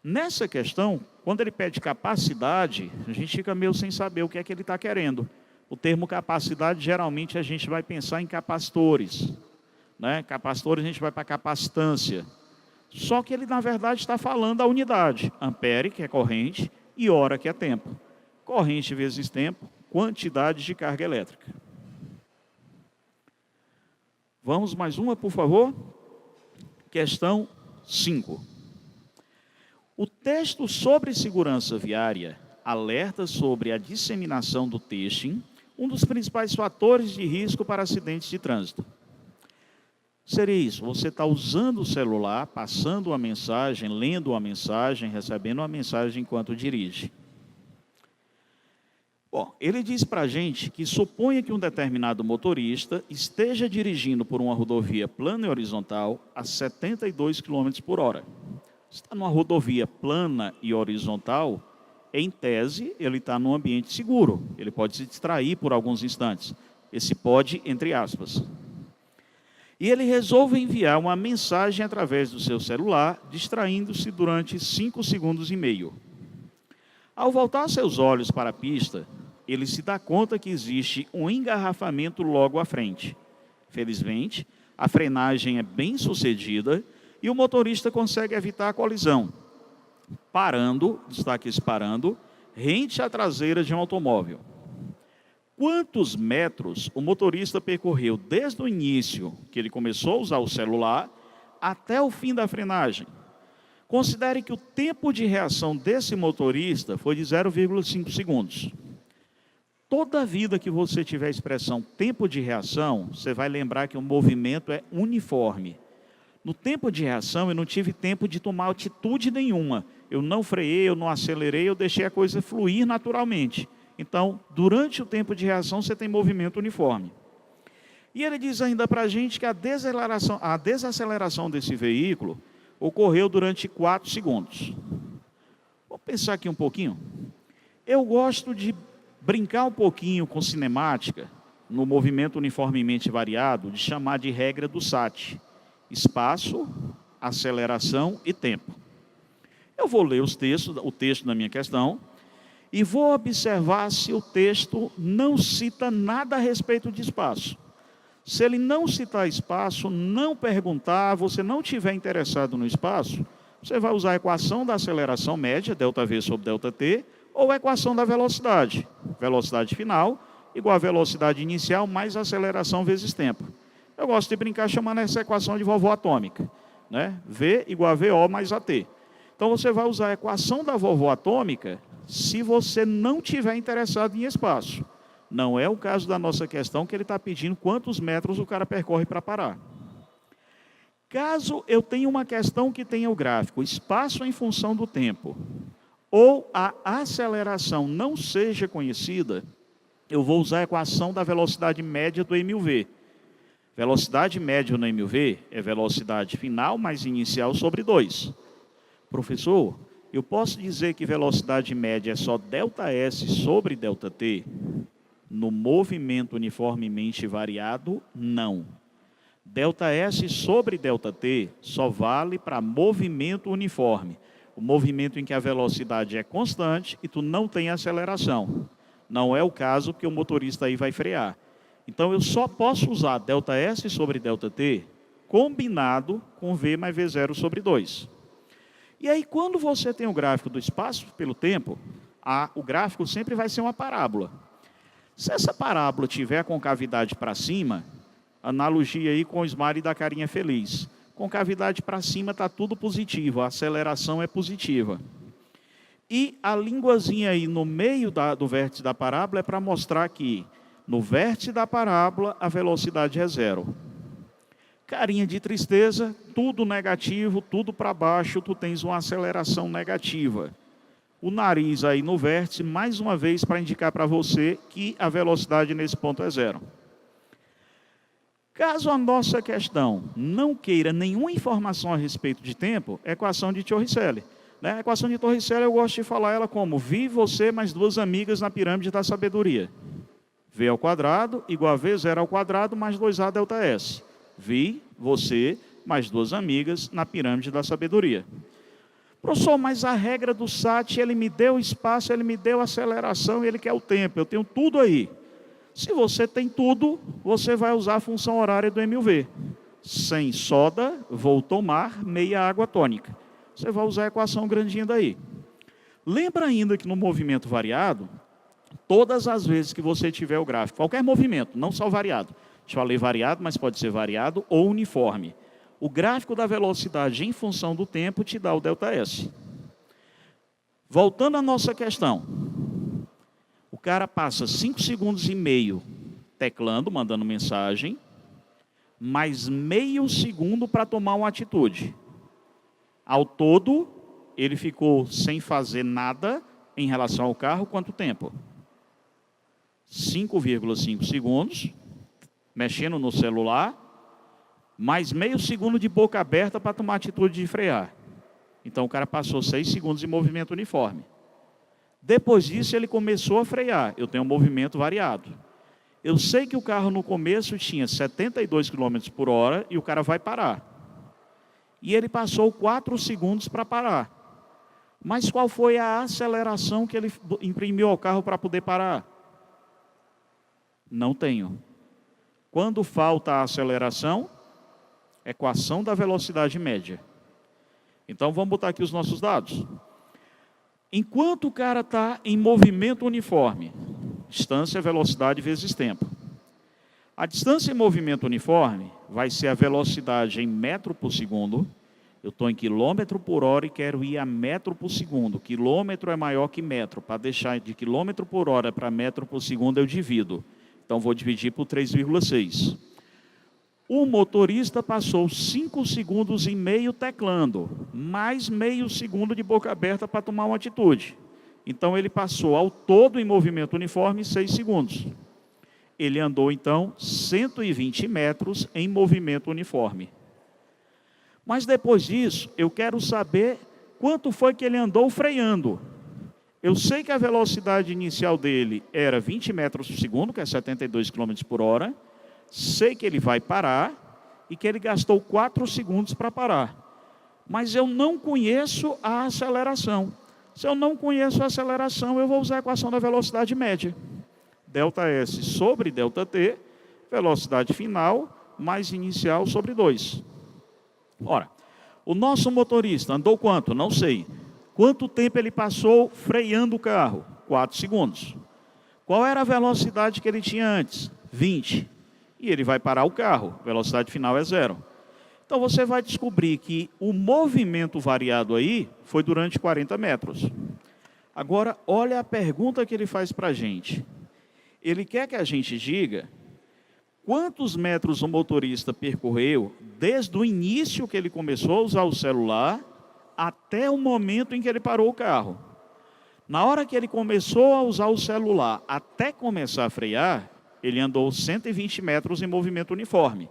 Nessa questão, quando ele pede capacidade, a gente fica meio sem saber o que é que ele está querendo. O termo capacidade, geralmente, a gente vai pensar em capacitores. Né? Capacitores, a gente vai para capacitância. Só que ele, na verdade, está falando a unidade. Ampere, que é corrente, e hora, que é tempo. Corrente vezes tempo, quantidade de carga elétrica. Vamos mais uma, por favor? Questão 5. O texto sobre segurança viária alerta sobre a disseminação do texting, um dos principais fatores de risco para acidentes de trânsito. Seria isso, você está usando o celular, passando uma mensagem, lendo uma mensagem, recebendo uma mensagem enquanto dirige. Bom, ele diz para a gente que suponha que um determinado motorista esteja dirigindo por uma rodovia plana e horizontal a 72 km por hora. Está numa rodovia plana e horizontal, em tese, ele está num ambiente seguro. Ele pode se distrair por alguns instantes. Esse pode, entre aspas. E ele resolve enviar uma mensagem através do seu celular, distraindo-se durante 5 segundos e meio. Ao voltar seus olhos para a pista, ele se dá conta que existe um engarrafamento logo à frente. Felizmente, a frenagem é bem sucedida e o motorista consegue evitar a colisão, parando, destaque esse parando, rente à traseira de um automóvel. Quantos metros o motorista percorreu desde o início, que ele começou a usar o celular, até o fim da frenagem? Considere que o tempo de reação desse motorista foi de 0,5 segundos. Toda vida que você tiver a expressão tempo de reação, você vai lembrar que o movimento é uniforme. No tempo de reação, eu não tive tempo de tomar atitude nenhuma. Eu não freiei, eu não acelerei, eu deixei a coisa fluir naturalmente. Então, durante o tempo de reação, você tem movimento uniforme. E ele diz ainda para a gente que a desaceleração desse veículo ocorreu durante 4 segundos. Vamos pensar aqui um pouquinho? Eu gosto de brincar um pouquinho com cinemática, no movimento uniformemente variado, de chamar de regra do SAT. Espaço, aceleração e tempo. Eu vou ler o texto da minha questão e vou observar se o texto não cita nada a respeito de espaço. Se ele não citar espaço, não perguntar, você não estiver interessado no espaço, você vai usar a equação da aceleração média, ΔV sobre ΔT, ou a equação da velocidade. Velocidade final igual a velocidade inicial mais aceleração vezes tempo. Eu gosto de brincar chamando essa equação de vovó atômica. Né? V igual a VO mais AT. Então, você vai usar a equação da vovó atômica se você não estiver interessado em espaço. Não é o caso da nossa questão, que ele está pedindo quantos metros o cara percorre para parar. Caso eu tenha uma questão que tenha o gráfico espaço em função do tempo, ou a aceleração não seja conhecida, eu vou usar a equação da velocidade média do mV. Velocidade média no mV é velocidade final mais inicial sobre 2. Professor, eu posso dizer que velocidade média é só ΔS sobre ΔT? No movimento uniformemente variado, não. ΔS sobre ΔT só vale para movimento uniforme. O movimento em que a velocidade é constante e tu não tem aceleração. Não é o caso que o motorista aí vai frear. Então eu só posso usar ΔS sobre ΔT combinado com V mais V0 sobre 2. E aí quando você tem o gráfico do espaço pelo tempo, o gráfico sempre vai ser uma parábola. Se essa parábola tiver a concavidade para cima, analogia aí com o Smiley da carinha feliz. Concavidade para cima está tudo positivo, a aceleração é positiva. E a linguazinha aí no meio do vértice da parábola é para mostrar que no vértice da parábola a velocidade é 0. Carinha de tristeza, tudo negativo, tudo para baixo, tu tens uma aceleração negativa. O nariz aí no vértice, mais uma vez para indicar para você que a velocidade nesse ponto é 0. Caso a nossa questão não queira nenhuma informação a respeito de tempo, equação de Torricelli. A equação de Torricelli eu gosto de falar ela como Vi, você mais duas amigas na pirâmide da sabedoria. V ao quadrado igual a V0 ao quadrado mais 2A delta S. Vi, você mais duas amigas na pirâmide da sabedoria. Professor, mas a regra do SAT, ele me deu espaço, ele me deu aceleração e ele quer o tempo. Eu tenho tudo aí. Se você tem tudo, você vai usar a função horária do MUV. Sem soda, vou tomar meia água tônica. Você vai usar a equação grandinha daí. Lembra ainda que no movimento variado, todas as vezes que você tiver o gráfico, qualquer movimento, não só variado. Eu falei variado, mas pode ser variado ou uniforme. O gráfico da velocidade em função do tempo te dá o ΔS. Voltando à nossa questão. O cara passa 5 segundos e meio teclando, mandando mensagem, mais meio segundo para tomar uma atitude. Ao todo, ele ficou sem fazer nada em relação ao carro, quanto tempo? 5,5 segundos, mexendo no celular, mais meio segundo de boca aberta para tomar atitude de frear. Então o cara passou 6 segundos em movimento uniforme. Depois disso, ele começou a frear. Eu tenho um movimento variado. Eu sei que o carro no começo tinha 72 km por hora e o cara vai parar. E ele passou 4 segundos para parar. Mas qual foi a aceleração que ele imprimiu ao carro para poder parar? Não tenho. Quando falta a aceleração, equação da velocidade média. Então vamos botar aqui os nossos dados. Enquanto o cara está em movimento uniforme, distância, velocidade vezes tempo. A distância em movimento uniforme vai ser a velocidade em metro por segundo. Eu estou em quilômetro por hora e quero ir a metro por segundo. Quilômetro é maior que metro. Para deixar de quilômetro por hora para metro por segundo, eu divido. Então, vou dividir por 3,6. O motorista passou 5 segundos e meio teclando, mais meio segundo de boca aberta para tomar uma atitude. Então, ele passou ao todo em movimento uniforme 6 segundos. Ele andou, então, 120 metros em movimento uniforme. Mas depois disso, eu quero saber quanto foi que ele andou freando. Eu sei que a velocidade inicial dele era 20 metros por segundo, que é 72 km por hora. Sei que ele vai parar e que ele gastou 4 segundos para parar. Mas eu não conheço a aceleração. Se eu não conheço a aceleração, eu vou usar a equação da velocidade média. ΔS sobre ΔT, velocidade final, mais inicial sobre 2. Ora, o nosso motorista andou quanto? Não sei. Quanto tempo ele passou freando o carro? 4 segundos. Qual era a velocidade que ele tinha antes? 20. E ele vai parar o carro, velocidade final é 0. Então você vai descobrir que o movimento variado aí foi durante 40 metros. Agora, olha a pergunta que ele faz para a gente. Ele quer que a gente diga quantos metros o motorista percorreu desde o início que ele começou a usar o celular até o momento em que ele parou o carro. Na hora que ele começou a usar o celular até começar a frear, ele andou 120 metros em movimento uniforme.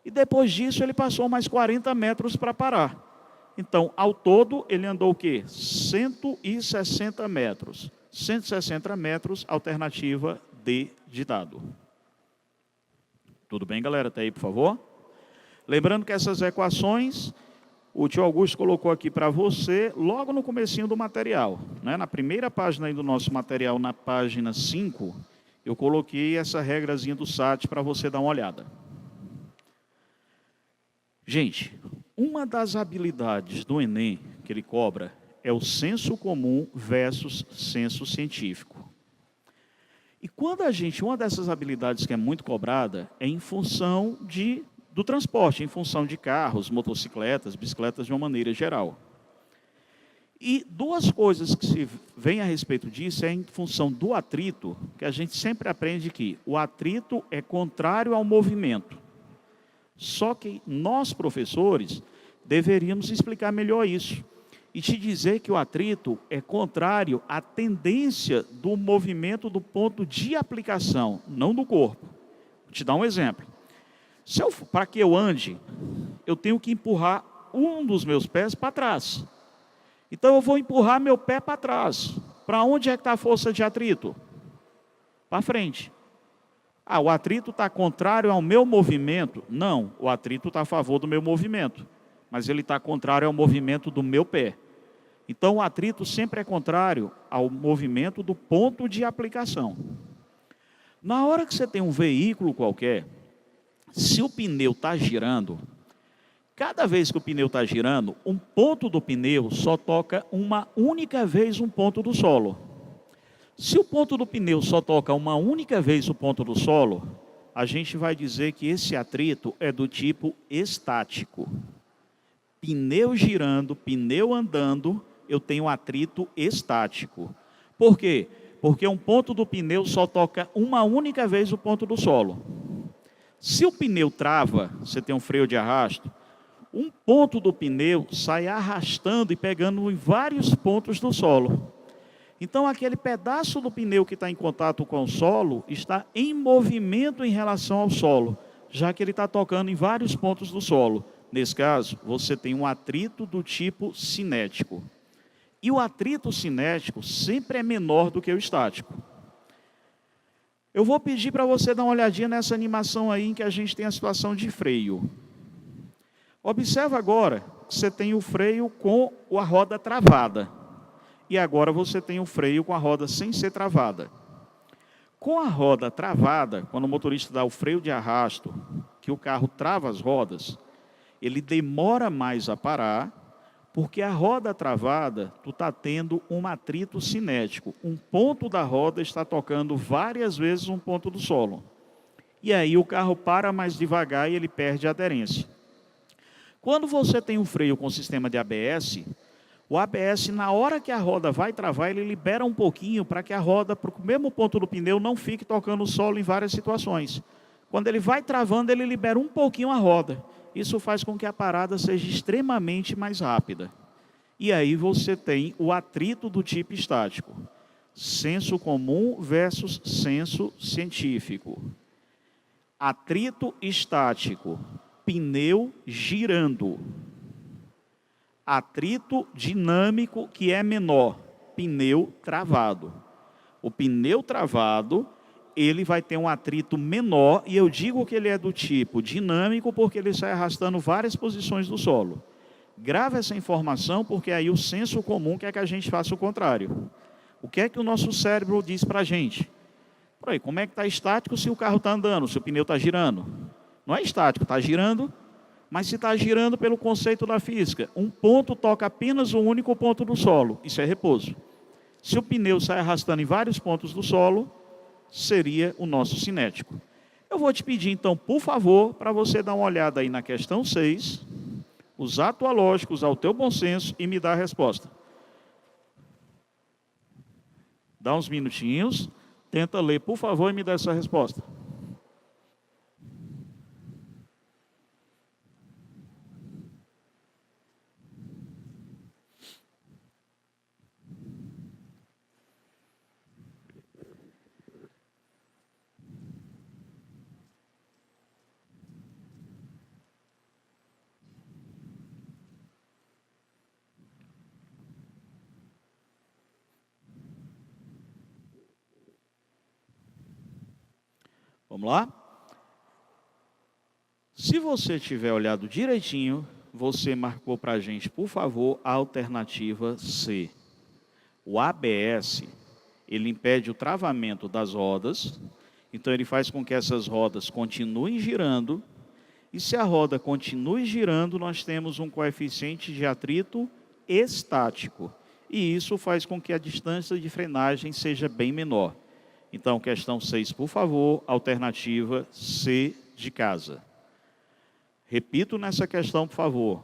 E depois disso ele passou mais 40 metros para parar. Então, ao todo, ele andou o quê? 160 metros. 160 metros, alternativa D de dado. Tudo bem, galera? Até aí, por favor? Lembrando que essas equações, o tio Augusto colocou aqui para você, logo no comecinho do material, né? Na primeira página aí do nosso material, na página 5, eu coloquei essa regrazinha do SAT para você dar uma olhada. Gente, uma das habilidades do Enem que ele cobra é o senso comum versus senso científico. E quando uma dessas habilidades que é muito cobrada é em função do transporte, em função de carros, motocicletas, bicicletas de uma maneira geral. E duas coisas que se vêm a respeito disso é em função do atrito, que a gente sempre aprende que o atrito é contrário ao movimento. Só que nós, professores, deveríamos explicar melhor isso. E te dizer que o atrito é contrário à tendência do movimento do ponto de aplicação, não do corpo. Vou te dar um exemplo. Para que eu ande, eu tenho que empurrar um dos meus pés para trás. Então eu vou empurrar meu pé para trás. Para onde é que está a força de atrito? Para frente. O atrito está contrário ao meu movimento? Não, o atrito está a favor do meu movimento. Mas ele está contrário ao movimento do meu pé. Então, o atrito sempre é contrário ao movimento do ponto de aplicação. Na hora que você tem um veículo qualquer, se o pneu está girando, cada vez que o pneu está girando, um ponto do pneu só toca uma única vez um ponto do solo. Se o ponto do pneu só toca uma única vez o ponto do solo, a gente vai dizer que esse atrito é do tipo estático. Pneu girando, pneu andando, eu tenho atrito estático. Por quê? Porque um ponto do pneu só toca uma única vez o ponto do solo. Se o pneu trava, você tem um freio de arrasto, um ponto do pneu sai arrastando e pegando em vários pontos do solo. Então, aquele pedaço do pneu que está em contato com o solo está em movimento em relação ao solo, já que ele está tocando em vários pontos do solo. Nesse caso, você tem um atrito do tipo cinético. E o atrito cinético sempre é menor do que o estático. Eu vou pedir para você dar uma olhadinha nessa animação aí em que a gente tem a situação de freio. Observa agora que você tem o freio com a roda travada. E agora você tem o freio com a roda sem ser travada. Com a roda travada, quando o motorista dá o freio de arrasto, que o carro trava as rodas, ele demora mais a parar, porque a roda travada, tu está tendo um atrito cinético. Um ponto da roda está tocando várias vezes um ponto do solo. E aí o carro para mais devagar e ele perde a aderência. Quando você tem um freio com sistema de ABS, o ABS, na hora que a roda vai travar, ele libera um pouquinho para que a roda, para o mesmo ponto do pneu, não fique tocando o solo em várias situações. Quando ele vai travando, ele libera um pouquinho a roda. Isso faz com que a parada seja extremamente mais rápida. E aí você tem o atrito do tipo estático. Senso comum versus senso científico. Atrito estático, pneu girando. Atrito dinâmico, que é menor, pneu travado. O pneu travado, ele vai ter um atrito menor, e eu digo que ele é do tipo dinâmico porque ele sai arrastando várias posições do solo. Grave essa informação, porque aí o senso comum quer que a gente faça o contrário. O que é que o nosso cérebro diz para a gente? Por aí, como é que está estático se o carro está andando, se o pneu está girando? Não é estático, está girando, mas se está girando pelo conceito da física, um ponto toca apenas um único ponto do solo, isso é repouso. Se o pneu sai arrastando em vários pontos do solo, seria o nosso cinético. Eu vou te pedir, então, por favor, para você dar uma olhada aí na questão 6, usar a tua lógica, usar o teu bom senso e me dar a resposta. Dá uns minutinhos, tenta ler, por favor, e me dá essa resposta. Vamos lá? Se você tiver olhado direitinho, você marcou para a gente, por favor, a alternativa C. O ABS, ele impede o travamento das rodas, então ele faz com que essas rodas continuem girando, e se a roda continue girando, nós temos um coeficiente de atrito estático, e isso faz com que a distância de frenagem seja bem menor. Então, questão 6, por favor, alternativa C de casa. Repito nessa questão, por favor.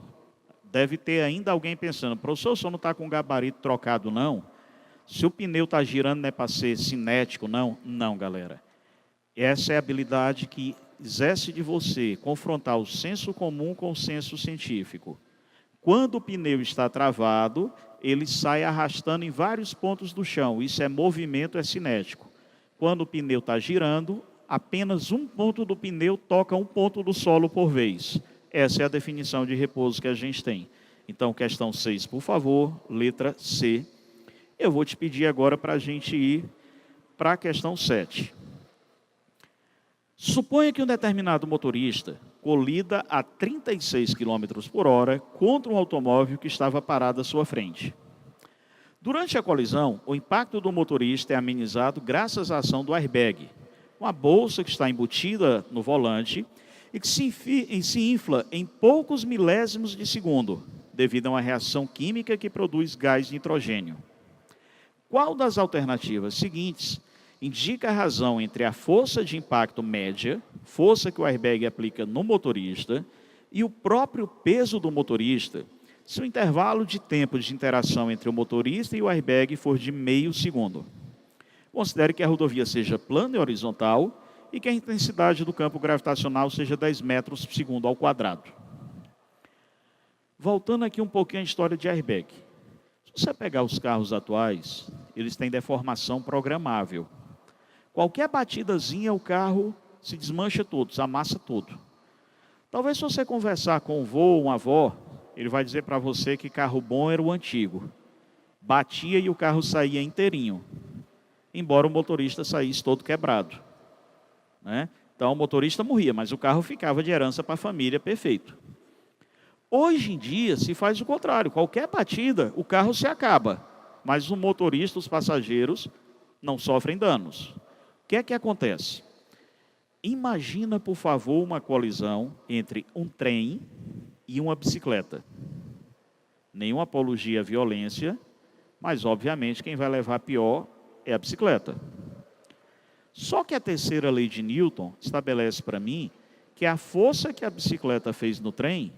Deve ter ainda alguém pensando, professor, o senhor não está com o gabarito trocado, não? Se o pneu está girando, não é para ser cinético, não? Não, galera. Essa é a habilidade que exerce de você confrontar o senso comum com o senso científico. Quando o pneu está travado, ele sai arrastando em vários pontos do chão. Isso é movimento, é cinético. Quando o pneu está girando, apenas um ponto do pneu toca um ponto do solo por vez. Essa é a definição de repouso que a gente tem. Então, questão 6, por favor, letra C. Eu vou te pedir agora para a gente ir para a questão 7. Suponha que um determinado motorista colida a 36 km por hora contra um automóvel que estava parado à sua frente. Durante a colisão, o impacto do motorista é amenizado graças à ação do airbag, uma bolsa que está embutida no volante e que se infla em poucos milésimos de segundo, devido a uma reação química que produz gás de nitrogênio. Qual das alternativas seguintes indica a razão entre a força de impacto média, força que o airbag aplica no motorista, e o próprio peso do motorista, se o intervalo de tempo de interação entre o motorista e o airbag for de meio segundo? Considere que a rodovia seja plana e horizontal e que a intensidade do campo gravitacional seja 10 metros por segundo ao quadrado. Voltando aqui um pouquinho à história de airbag. Se você pegar os carros atuais, eles têm deformação programável. Qualquer batidazinha, o carro se desmancha todo, se amassa todo. Talvez se você conversar com um vô ou uma avó, ele vai dizer para você que carro bom era o antigo. Batia e o carro saía inteirinho, embora o motorista saísse todo quebrado, né? Então o motorista morria, mas o carro ficava de herança para a família, perfeito. Hoje em dia se faz o contrário, qualquer batida o carro se acaba, mas o motorista, os passageiros não sofrem danos. O que é que acontece? Imagina, por favor, uma colisão entre um trem e uma bicicleta. Nenhuma apologia à violência, mas obviamente quem vai levar pior é a bicicleta. Só que a terceira lei de Newton estabelece para mim que a força que a bicicleta fez no trem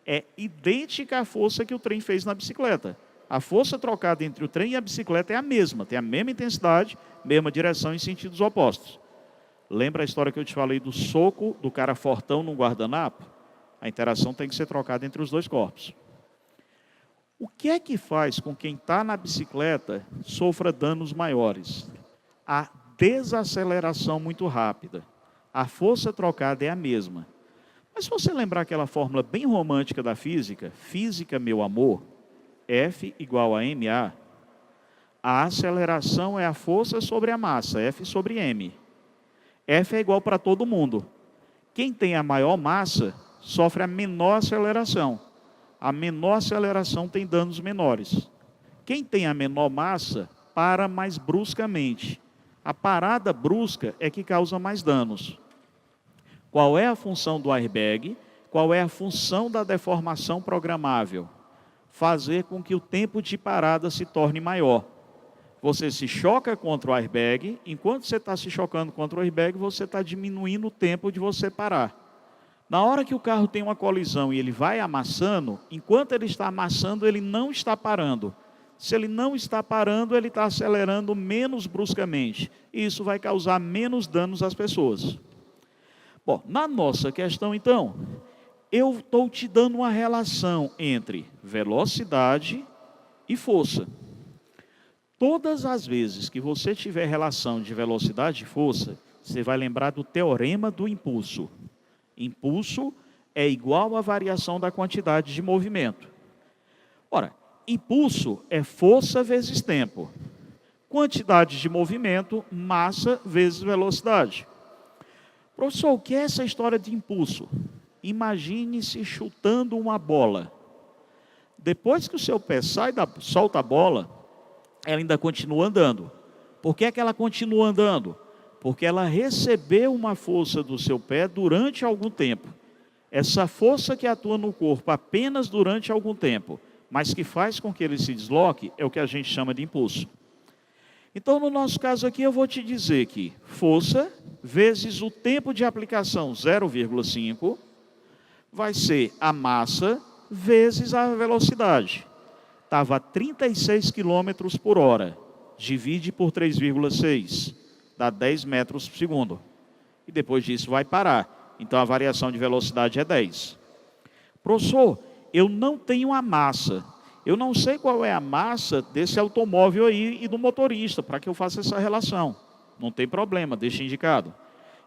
é idêntica à força que o trem fez na bicicleta. A força trocada entre o trem e a bicicleta é a mesma, tem a mesma intensidade, mesma direção em sentidos opostos. Lembra a história que eu te falei do soco do cara fortão no guardanapo? A interação tem que ser trocada entre os dois corpos. O que é que faz com quem está na bicicleta sofra danos maiores? A desaceleração muito rápida. A força trocada é a mesma. Mas se você lembrar aquela fórmula bem romântica da física, física, meu amor, F igual a ma, a aceleração é a força sobre a massa, F sobre m. F é igual para todo mundo. Quem tem a maior massa sofre a menor aceleração. A menor aceleração tem danos menores. Quem tem a menor massa para mais bruscamente. A parada brusca é que causa mais danos. Qual é a função do airbag? Qual é a função da deformação programável? Fazer com que o tempo de parada se torne maior. Você se choca contra o airbag, enquanto você está se chocando contra o airbag, você está diminuindo o tempo de você parar. Na hora que o carro tem uma colisão e ele vai amassando, enquanto ele está amassando, ele não está parando. Se ele não está parando, ele está acelerando menos bruscamente. E isso vai causar menos danos às pessoas. Bom, na nossa questão, então, eu estou te dando uma relação entre velocidade e força. Todas as vezes que você tiver relação de velocidade e força, você vai lembrar do teorema do impulso. Impulso é igual à variação da quantidade de movimento. Ora, impulso é força vezes tempo. Quantidade de movimento, massa vezes velocidade. Professor, o que é essa história de impulso? Imagine-se chutando uma bola. Depois que o seu pé solta a bola, ela ainda continua andando. Por que é que ela continua andando? Porque ela recebeu uma força do seu pé durante algum tempo. Essa força que atua no corpo apenas durante algum tempo, mas que faz com que ele se desloque, é o que a gente chama de impulso. Então, no nosso caso aqui, eu vou te dizer que força vezes o tempo de aplicação 0,5 vai ser a massa vezes a velocidade. Estava a 36 km por hora. Divide por 3,6. Dá 10 metros por segundo. E depois disso vai parar. Então a variação de velocidade é 10. Professor, eu não tenho a massa. Eu não sei qual é a massa desse automóvel aí e do motorista, para que eu faça essa relação. Não tem problema, deixa indicado.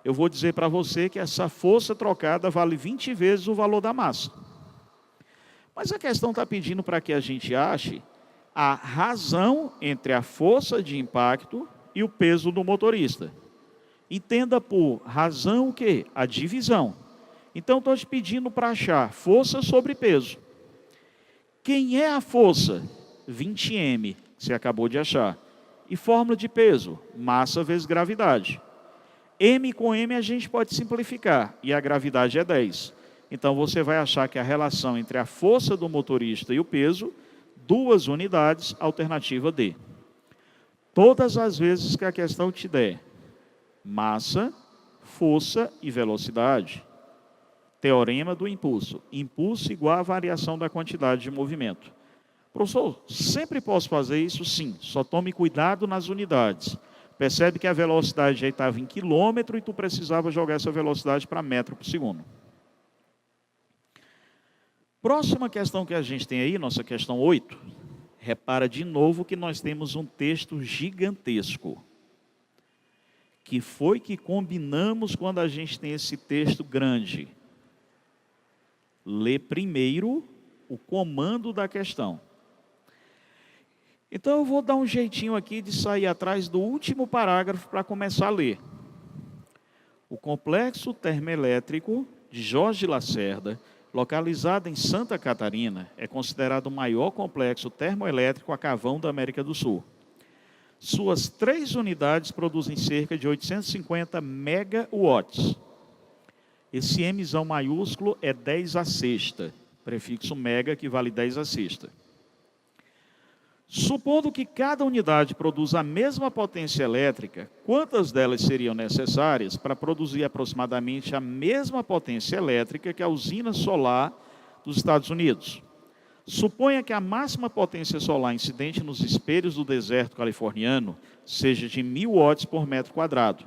Eu vou dizer para você que essa força trocada vale 20 vezes o valor da massa. Mas a questão está pedindo para que a gente ache a razão entre a força de impacto e o peso do motorista. Entenda por razão o quê? A divisão. Então, estou te pedindo para achar força sobre peso. Quem é a força? 20 m, que você acabou de achar. E fórmula de peso? Massa vezes gravidade. M com M a gente pode simplificar, e a gravidade é 10. Então, você vai achar que a relação entre a força do motorista e o peso, 2 unidades, alternativa D. Todas as vezes que a questão te der massa, força e velocidade, teorema do impulso. Impulso igual a variação da quantidade de movimento. Professor, sempre posso fazer isso? Sim, só tome cuidado nas unidades. Percebe que a velocidade já estava em quilômetro e tu precisava jogar essa velocidade para metro por segundo. Próxima questão que a gente tem aí, nossa questão 8. Repara de novo que nós temos um texto gigantesco. Que foi que combinamos quando a gente tem esse texto grande? Lê primeiro o comando da questão. Então eu vou dar um jeitinho aqui de sair atrás do último parágrafo para começar a ler. O complexo termoelétrico de Jorge Lacerda, localizado em Santa Catarina, é considerado o maior complexo termoelétrico a carvão da América do Sul. Suas 3 unidades produzem cerca de 850 megawatts. Esse Mzão maiúsculo é 10 à sexta, prefixo mega que vale 10 à sexta. Supondo que cada unidade produza a mesma potência elétrica, quantas delas seriam necessárias para produzir aproximadamente a mesma potência elétrica que a usina solar dos Estados Unidos? Suponha que a máxima potência solar incidente nos espelhos do deserto californiano seja de 1000 watts por metro quadrado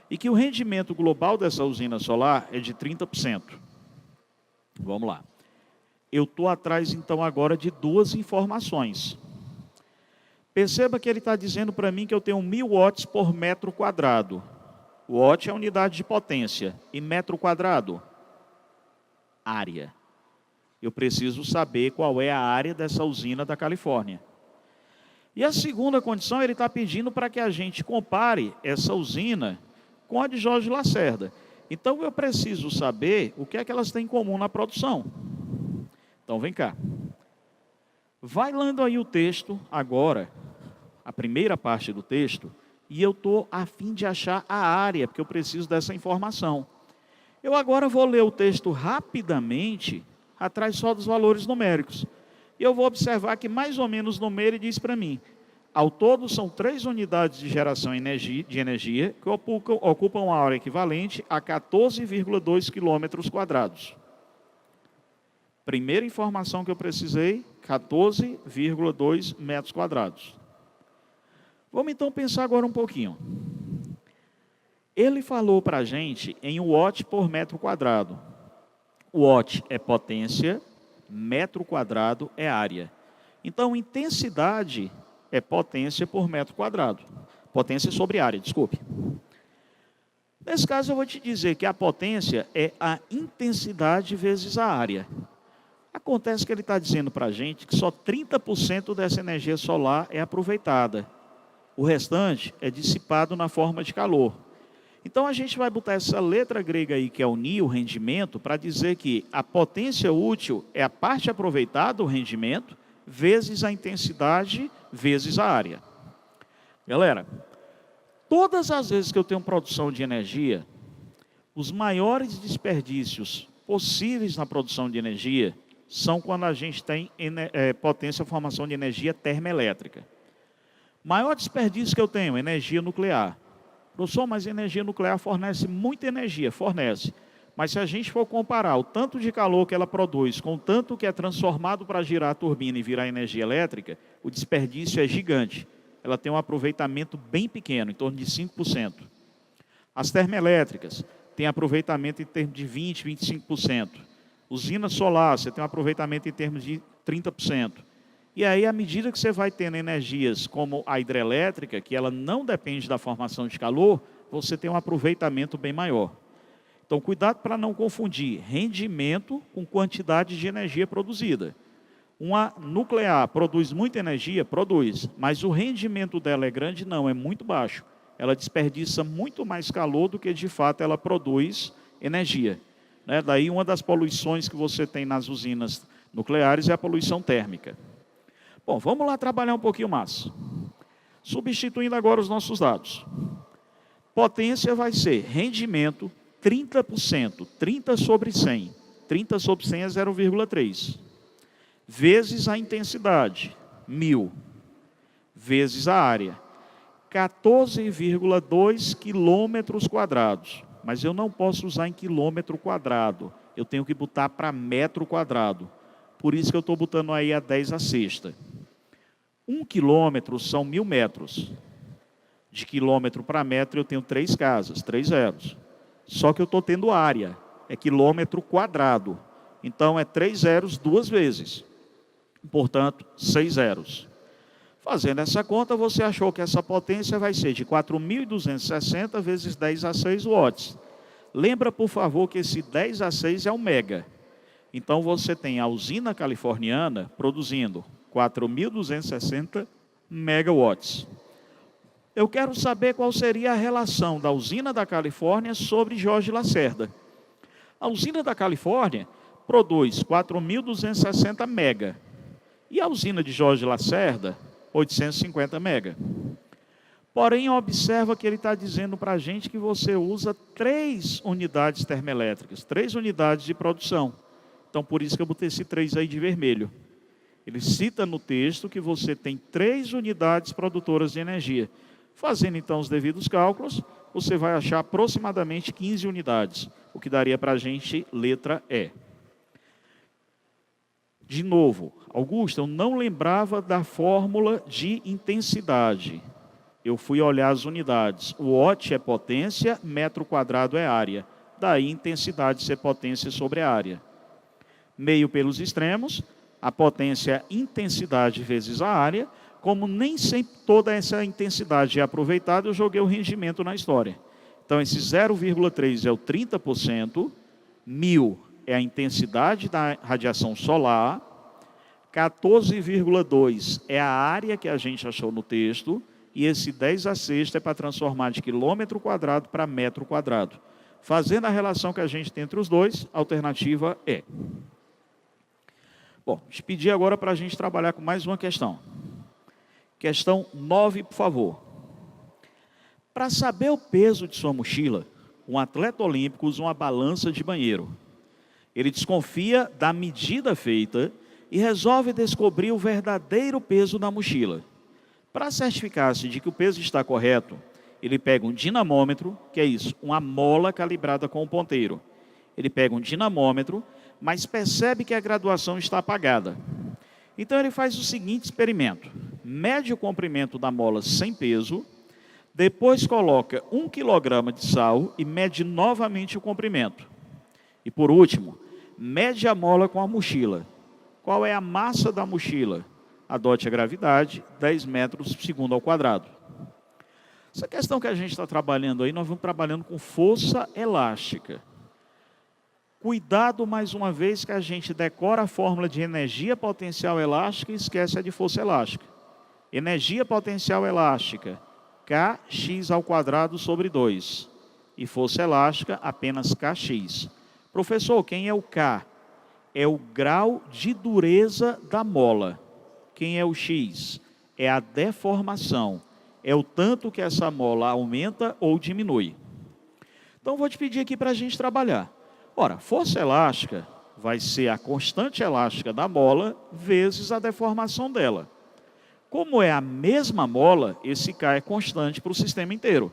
e que o rendimento global dessa usina solar é de 30%. Vamos lá. Eu estou atrás, então, agora de 2 informações. Perceba que ele está dizendo para mim que eu tenho 1000 watts por metro quadrado. Watt é a unidade de potência. E metro quadrado? Área. Eu preciso saber qual é a área dessa usina da Califórnia. E a segunda condição, ele está pedindo para que a gente compare essa usina com a de Jorge Lacerda. Então, eu preciso saber o que é que elas têm em comum na produção. Então, vem cá. Vai lendo aí o texto agora, a primeira parte do texto, e eu estou a fim de achar a área, porque eu preciso dessa informação. Eu agora vou ler o texto rapidamente, atrás só dos valores numéricos. E eu vou observar que mais ou menos no meio ele diz para mim, ao todo são 3 unidades de geração de energia que ocupam uma área equivalente a 14,2 km². Primeira informação que eu precisei, 14,2 metros quadrados. Vamos então pensar agora um pouquinho. Ele falou para a gente em watt por metro quadrado. Watt é potência, metro quadrado é área. Então, intensidade é potência por metro quadrado. Potência sobre área, desculpe. Nesse caso, eu vou te dizer que a potência é a intensidade vezes a área. Acontece que ele está dizendo para a gente que só 30% dessa energia solar é aproveitada. O restante é dissipado na forma de calor. Então a gente vai botar essa letra grega aí, que é o ni, o rendimento, para dizer que a potência útil é a parte aproveitada do rendimento, vezes a intensidade, vezes a área. Galera, todas as vezes que eu tenho produção de energia, os maiores desperdícios possíveis na produção de energia são quando a gente tem potência formação de energia termoelétrica. Maior desperdício que eu tenho, energia nuclear. Professor, mas energia nuclear fornece muita energia, fornece. Mas se a gente for comparar o tanto de calor que ela produz com o tanto que é transformado para girar a turbina e virar energia elétrica, o desperdício é gigante. Ela tem um aproveitamento bem pequeno, em torno de 5%. As termoelétricas têm aproveitamento em termos de 20%, 25%. Usina solar, você tem um aproveitamento em termos de 30%. E aí, à medida que você vai tendo energias como a hidrelétrica, que ela não depende da formação de calor, você tem um aproveitamento bem maior. Então, cuidado para não confundir rendimento com quantidade de energia produzida. Uma nuclear produz muita energia? Produz, mas o rendimento dela é grande? Não, é muito baixo. Ela desperdiça muito mais calor do que, de fato, ela produz energia. Daí, uma das poluições que você tem nas usinas nucleares é a poluição térmica. Bom, vamos lá trabalhar um pouquinho mais. Substituindo agora os nossos dados. Potência vai ser rendimento 30%, 30 sobre 100. 30 sobre 100 é 0,3. Vezes a intensidade, 1000. Vezes a área, 14,2 quilômetros quadrados. Mas eu não posso usar em quilômetro quadrado. Eu tenho que botar para metro quadrado. Por isso que eu estou botando aí a 10 à sexta. 1 quilômetro são 1000 metros. De quilômetro para metro eu tenho 3 casas, 3 zeros. Só que eu estou tendo área, é quilômetro quadrado. Então é 3 zeros 2 vezes. Portanto, 6 zeros. Fazendo essa conta, você achou que essa potência vai ser de 4.260 vezes 10 a 6 watts. Lembra, por favor, que esse 10 a 6 é um mega. Então, você tem a usina californiana produzindo 4.260 megawatts. Eu quero saber qual seria a relação da usina da Califórnia sobre Jorge Lacerda. A usina da Califórnia produz 4.260 mega. E a usina de Jorge Lacerda, 850 mega. Porém, observa que ele está dizendo para a gente que você usa 3 unidades termoelétricas, 3 unidades de produção. Então, por isso que eu botei esse 3 aí de vermelho. Ele cita no texto que você tem 3 unidades produtoras de energia. Fazendo, então, os devidos cálculos, você vai achar aproximadamente 15 unidades, o que daria para a gente letra E. De novo, Augusto, eu não lembrava da fórmula de intensidade. Eu fui olhar as unidades. O watt é potência, metro quadrado é área. Daí, intensidade ser potência sobre a área. Meio pelos extremos, a potência é intensidade vezes a área. Como nem sempre toda essa intensidade é aproveitada, eu joguei o rendimento na história. Então, esse 0,3 é o 30%, 1000 é a intensidade da radiação solar, 14,2 é a área que a gente achou no texto, e esse 10 a sexta é para transformar de quilômetro quadrado para metro quadrado. Fazendo a relação que a gente tem entre os dois, a alternativa é. Bom, te pedi agora para a gente trabalhar com mais uma questão. Questão 9, por favor. Para saber o peso de sua mochila, um atleta olímpico usa uma balança de banheiro. Ele desconfia da medida feita e resolve descobrir o verdadeiro peso da mochila. Para certificar-se de que o peso está correto, ele pega um dinamômetro, que é isso, uma mola calibrada com um ponteiro. Ele pega um dinamômetro, mas percebe que a graduação está apagada. Então ele faz o seguinte experimento. Mede o comprimento da mola sem peso, depois coloca 1 kg de sal e mede novamente o comprimento. E por último, mede a mola com a mochila. Qual é a massa da mochila? Adote a gravidade, 10 metros por segundo ao quadrado. Essa questão que a gente está trabalhando aí, nós vamos trabalhando com força elástica. Cuidado mais uma vez que a gente decora a fórmula de energia potencial elástica e esquece a de força elástica. Energia potencial elástica, Kx ao quadrado sobre 2. e força elástica apenas Kx. Professor, quem é o K? É o grau de dureza da mola. Quem é o X? É a deformação. É o tanto que essa mola aumenta ou diminui. Então, vou te pedir aqui para a gente trabalhar. Ora, força elástica vai ser a constante elástica da mola vezes a deformação dela. Como é a mesma mola, esse K é constante para o sistema inteiro.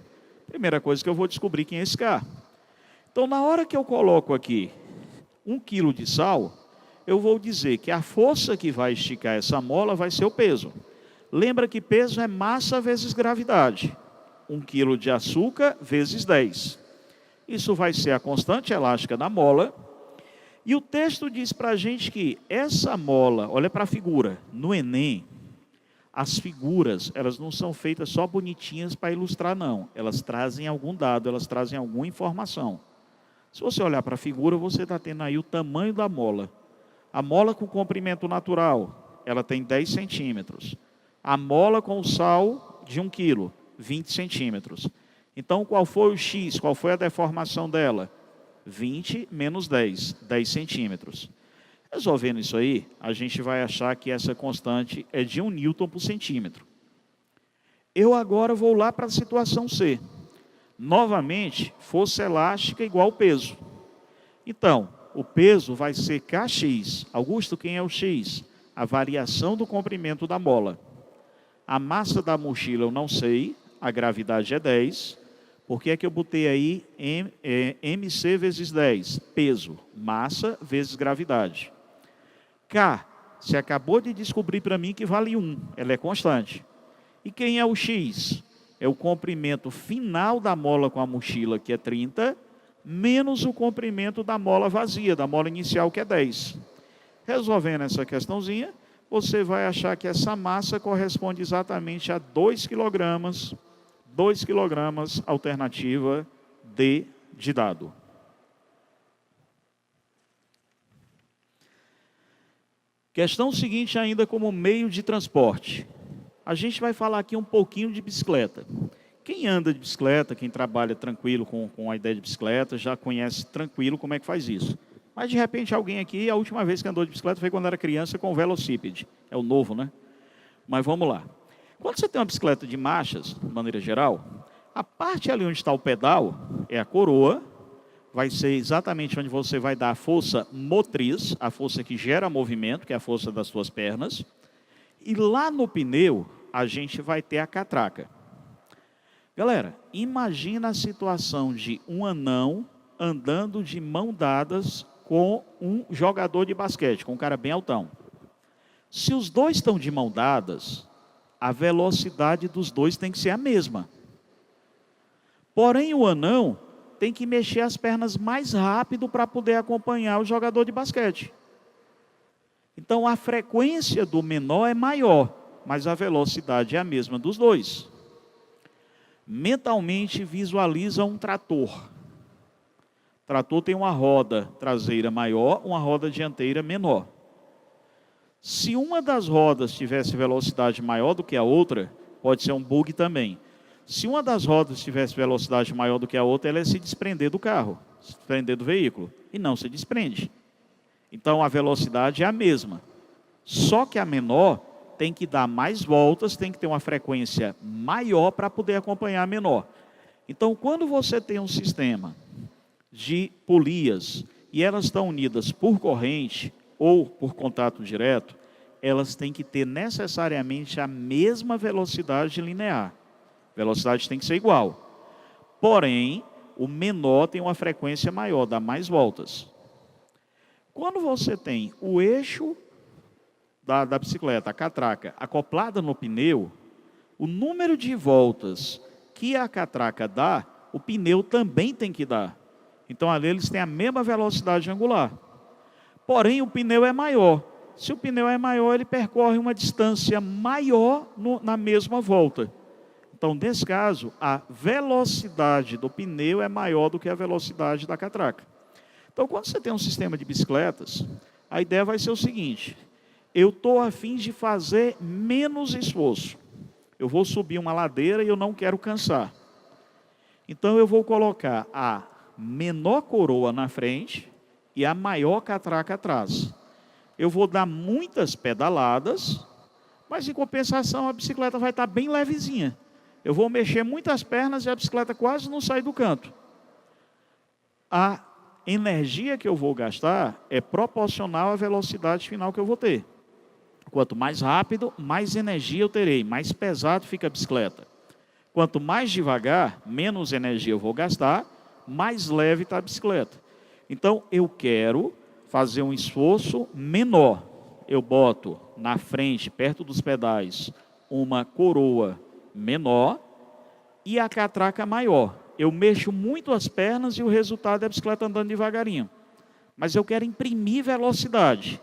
Primeira coisa que eu vou descobrir quem é esse K. Então, na hora que eu coloco aqui 1 kg de sal, eu vou dizer que a força que vai esticar essa mola vai ser o peso. Lembra que peso é massa vezes gravidade. 1 kg de açúcar vezes 10. Isso vai ser a constante elástica da mola. E o texto diz para a gente que essa mola, olha para a figura, no Enem, as figuras, elas não são feitas só bonitinhas para ilustrar, não. Elas trazem algum dado, elas trazem alguma informação. Se você olhar para a figura, você está tendo aí o tamanho da mola. A mola com comprimento natural, ela tem 10 centímetros. A mola com o sal de 1 kg, 20 centímetros. Então, qual foi o X? Qual foi a deformação dela? 20 menos 10, 10 centímetros. Resolvendo isso aí, a gente vai achar que essa constante é de 1 newton por centímetro. Eu agora vou lá para a situação C. Novamente, força elástica igual peso. Então, o peso vai ser Kx. Augusto, quem é o X? A variação do comprimento da mola. A massa da mochila eu não sei, a gravidade é 10. Por que é que eu botei aí mc vezes 10? Peso, massa vezes gravidade. K, você acabou de descobrir para mim que vale 1, ela é constante. E quem é o X? É o comprimento final da mola com a mochila, que é 30, menos o comprimento da mola vazia, da mola inicial, que é 10. Resolvendo essa questãozinha, você vai achar que essa massa corresponde exatamente a 2 kg, 2 kg, alternativa D de dado. Questão seguinte ainda como meio de transporte. A gente vai falar aqui um pouquinho de bicicleta. Quem anda de bicicleta, quem trabalha tranquilo com a ideia de bicicleta, já conhece tranquilo como é que faz isso. Mas de repente alguém aqui, a última vez que andou de bicicleta foi quando era criança com o velocípede. É o novo, né? Mas vamos lá. Quando você tem uma bicicleta de marchas, de maneira geral, a parte ali onde está o pedal é a coroa, vai ser exatamente onde você vai dar a força motriz, a força que gera movimento, que é a força das suas pernas. E lá no pneu, a gente vai ter a catraca. Galera, imagina a situação de um anão andando de mão dadas com um jogador de basquete, com um cara bem altão. Se os dois estão de mão dadas, a velocidade dos dois tem que ser a mesma. Porém, o anão tem que mexer as pernas mais rápido para poder acompanhar o jogador de basquete. Então, a frequência do menor é maior, mas a velocidade é a mesma dos dois. Mentalmente, visualiza um trator. O trator tem uma roda traseira maior, uma roda dianteira menor. Se uma das rodas tivesse velocidade maior do que a outra, pode ser um bug também. Se uma das rodas tivesse velocidade maior do que a outra, ela ia se desprender do carro, se desprender do veículo, e não se desprende. Então, a velocidade é a mesma. Só que a menor tem que dar mais voltas, tem que ter uma frequência maior para poder acompanhar a menor. Então, quando você tem um sistema de polias e elas estão unidas por corrente ou por contato direto, elas têm que ter necessariamente a mesma velocidade linear. A velocidade tem que ser igual. Porém, o menor tem uma frequência maior, dá mais voltas. Quando você tem o eixo da bicicleta, a catraca, acoplada no pneu, o número de voltas que a catraca dá, o pneu também tem que dar. Então, ali eles têm a mesma velocidade angular. Porém, o pneu é maior. Se o pneu é maior, ele percorre uma distância maior na mesma volta. Então, nesse caso, a velocidade do pneu é maior do que a velocidade da catraca. Então, quando você tem um sistema de bicicletas, a ideia vai ser o seguinte: eu estou a fim de fazer menos esforço. Eu vou subir uma ladeira e eu não quero cansar. Então eu vou colocar a menor coroa na frente e a maior catraca atrás. Eu vou dar muitas pedaladas, mas em compensação a bicicleta vai estar bem levezinha. Eu vou mexer muitas pernas e a bicicleta quase não sai do canto. A energia que eu vou gastar é proporcional à velocidade final que eu vou ter. Quanto mais rápido, mais energia eu terei, mais pesado fica a bicicleta. Quanto mais devagar, menos energia eu vou gastar, mais leve está a bicicleta. Então, eu quero fazer um esforço menor. Eu boto na frente, perto dos pedais, uma coroa menor e a catraca maior. Eu mexo muito as pernas e o resultado é a bicicleta andando devagarinho. Mas eu quero imprimir velocidade.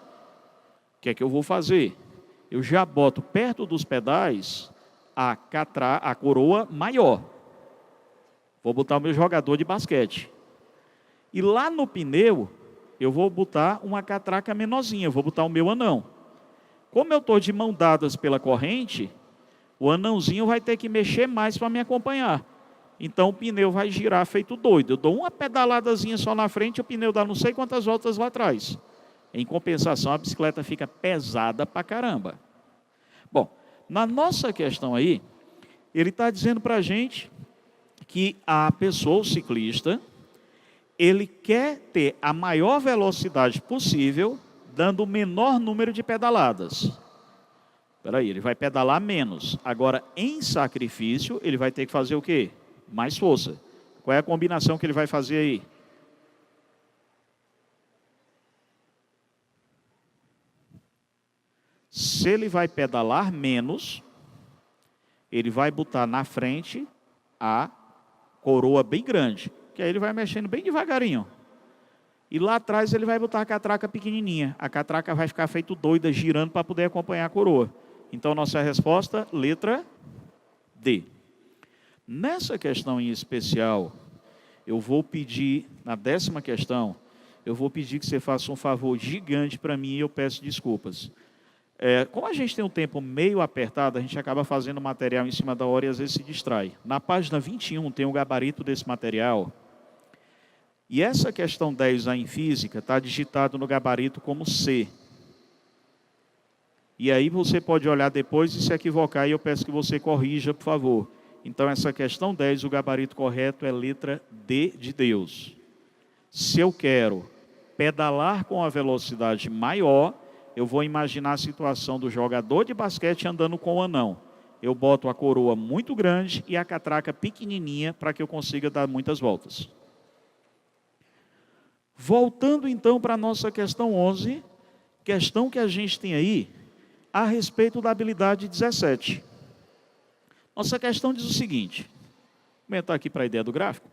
O que é que eu vou fazer? Eu já boto perto dos pedais a coroa maior. Vou botar o meu jogador de basquete. E lá no pneu, eu vou botar uma catraca menorzinha, vou botar o meu anão. Como eu estou de mão dadas pela corrente, o anãozinho vai ter que mexer mais para me acompanhar. Então o pneu vai girar feito doido. Eu dou uma pedaladazinha só na frente, o pneu dá não sei quantas voltas lá atrás. Em compensação, a bicicleta fica pesada pra caramba. Bom, na nossa questão aí, ele está dizendo para a gente que a pessoa, o ciclista, ele quer ter a maior velocidade possível, dando o menor número de pedaladas. Espera aí, ele vai pedalar menos. Agora, em sacrifício, ele vai ter que fazer o quê? Mais força. Qual é a combinação que ele vai fazer aí? Se ele vai pedalar menos, ele vai botar na frente a coroa bem grande, que aí ele vai mexendo bem devagarinho. E lá atrás ele vai botar a catraca pequenininha. A catraca vai ficar feito doida, girando para poder acompanhar a coroa. Então, nossa resposta, letra D. Nessa questão em especial, eu vou pedir, na 10ª questão, eu vou pedir que você faça um favor gigante para mim e eu peço desculpas. Como a gente tem um tempo meio apertado, a gente acaba fazendo material em cima da hora e às vezes se distrai. Na página 21 tem o gabarito desse material. E essa questão 10A em física está digitado no gabarito como C. E aí você pode olhar depois e se equivocar e eu peço que você corrija, por favor. Então essa questão 10, o gabarito correto é letra D de Deus. Se eu quero pedalar com a velocidade maior, eu vou imaginar a situação do jogador de basquete andando com o anão. Eu boto a coroa muito grande e a catraca pequenininha para que eu consiga dar muitas voltas. Voltando então para a nossa questão 11, questão que a gente tem aí a respeito da habilidade 17. Nossa questão diz o seguinte, vou comentar aqui para a ideia do gráfico.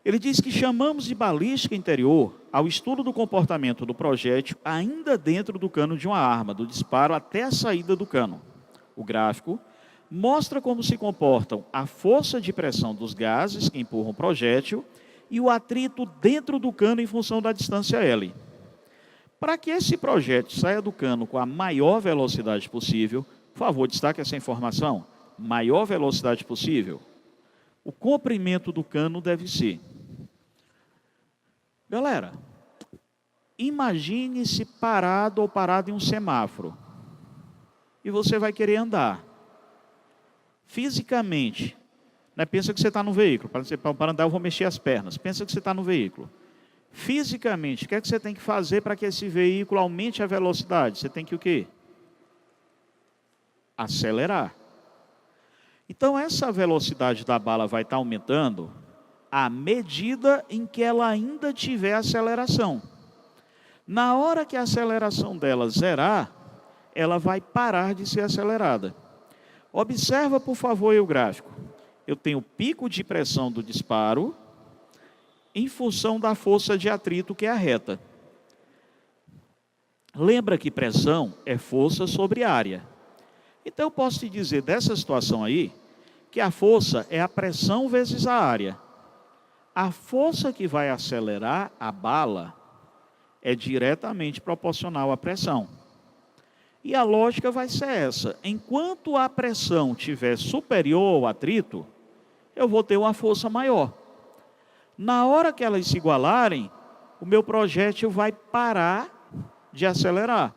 Ele diz que chamamos de balística interior ao estudo do comportamento do projétil ainda dentro do cano de uma arma, do disparo até a saída do cano. O gráfico mostra como se comportam a força de pressão dos gases que empurram o projétil e o atrito dentro do cano em função da distância L. Para que esse projétil saia do cano com a maior velocidade possível, por favor, destaque essa informação, maior velocidade possível, o comprimento do cano deve ser. Galera, imagine-se parado ou parado em um semáforo. E você vai querer andar. Fisicamente, né? Pensa que você está no veículo. Para andar eu vou mexer as pernas. Pensa que você está no veículo. Fisicamente, o que é que você tem que fazer para que esse veículo aumente a velocidade? Você tem que o quê? Acelerar. Então, essa velocidade da bala vai estar aumentando à medida em que ela ainda tiver aceleração. Na hora que a aceleração dela zerar, ela vai parar de ser acelerada. Observa, por favor, aí o gráfico. Eu tenho o pico de pressão do disparo em função da força de atrito, que é a reta. Lembra que pressão é força sobre área. Então, eu posso te dizer dessa situação aí, que a força é a pressão vezes a área. A força que vai acelerar a bala é diretamente proporcional à pressão. E a lógica vai ser essa. Enquanto a pressão estiver superior ao atrito, eu vou ter uma força maior. Na hora que elas se igualarem, o meu projétil vai parar de acelerar.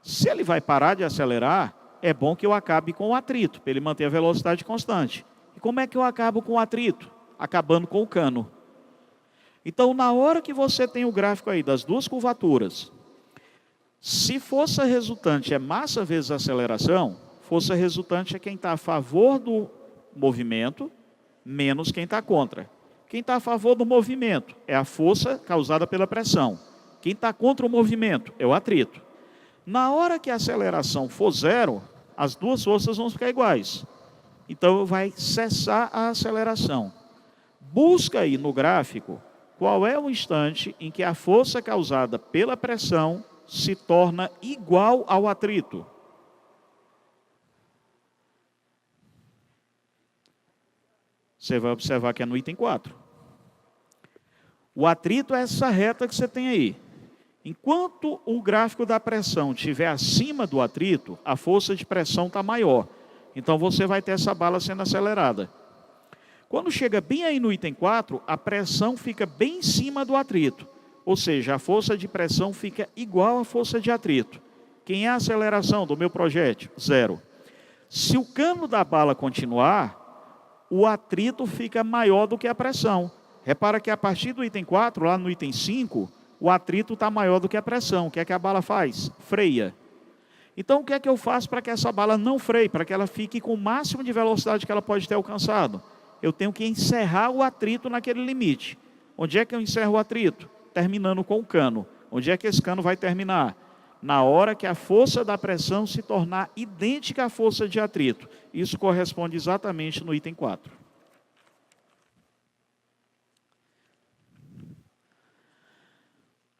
Se ele vai parar de acelerar, é bom que eu acabe com o atrito, para ele manter a velocidade constante. E como é que eu acabo com o atrito? Acabando com o cano. Então, na hora que você tem o gráfico aí das duas curvaturas, se força resultante é massa vezes aceleração, força resultante é quem está a favor do movimento, menos quem está contra. Quem está a favor do movimento é a força causada pela pressão. Quem está contra o movimento é o atrito. Na hora que a aceleração for zero, as duas forças vão ficar iguais. Então, vai cessar a aceleração. Busca aí no gráfico qual é o instante em que a força causada pela pressão se torna igual ao atrito. Você vai observar que é no item 4. O atrito é essa reta que você tem aí. Enquanto o gráfico da pressão estiver acima do atrito, a força de pressão está maior. Então você vai ter essa bala sendo acelerada. Quando chega bem aí no item 4, a pressão fica bem em cima do atrito. Ou seja, a força de pressão fica igual à força de atrito. Quem é a aceleração do meu projétil? Zero. Se o cano da bala continuar, o atrito fica maior do que a pressão. Repara que a partir do item 4, lá no item 5, o atrito está maior do que a pressão. O que é que a bala faz? Freia. Então, o que é que eu faço para que essa bala não freie? Para que ela fique com o máximo de velocidade que ela pode ter alcançado? Eu tenho que encerrar o atrito naquele limite. Onde é que eu encerro o atrito? Terminando com o cano. Onde é que esse cano vai terminar? Na hora que a força da pressão se tornar idêntica à força de atrito. Isso corresponde exatamente no item 4.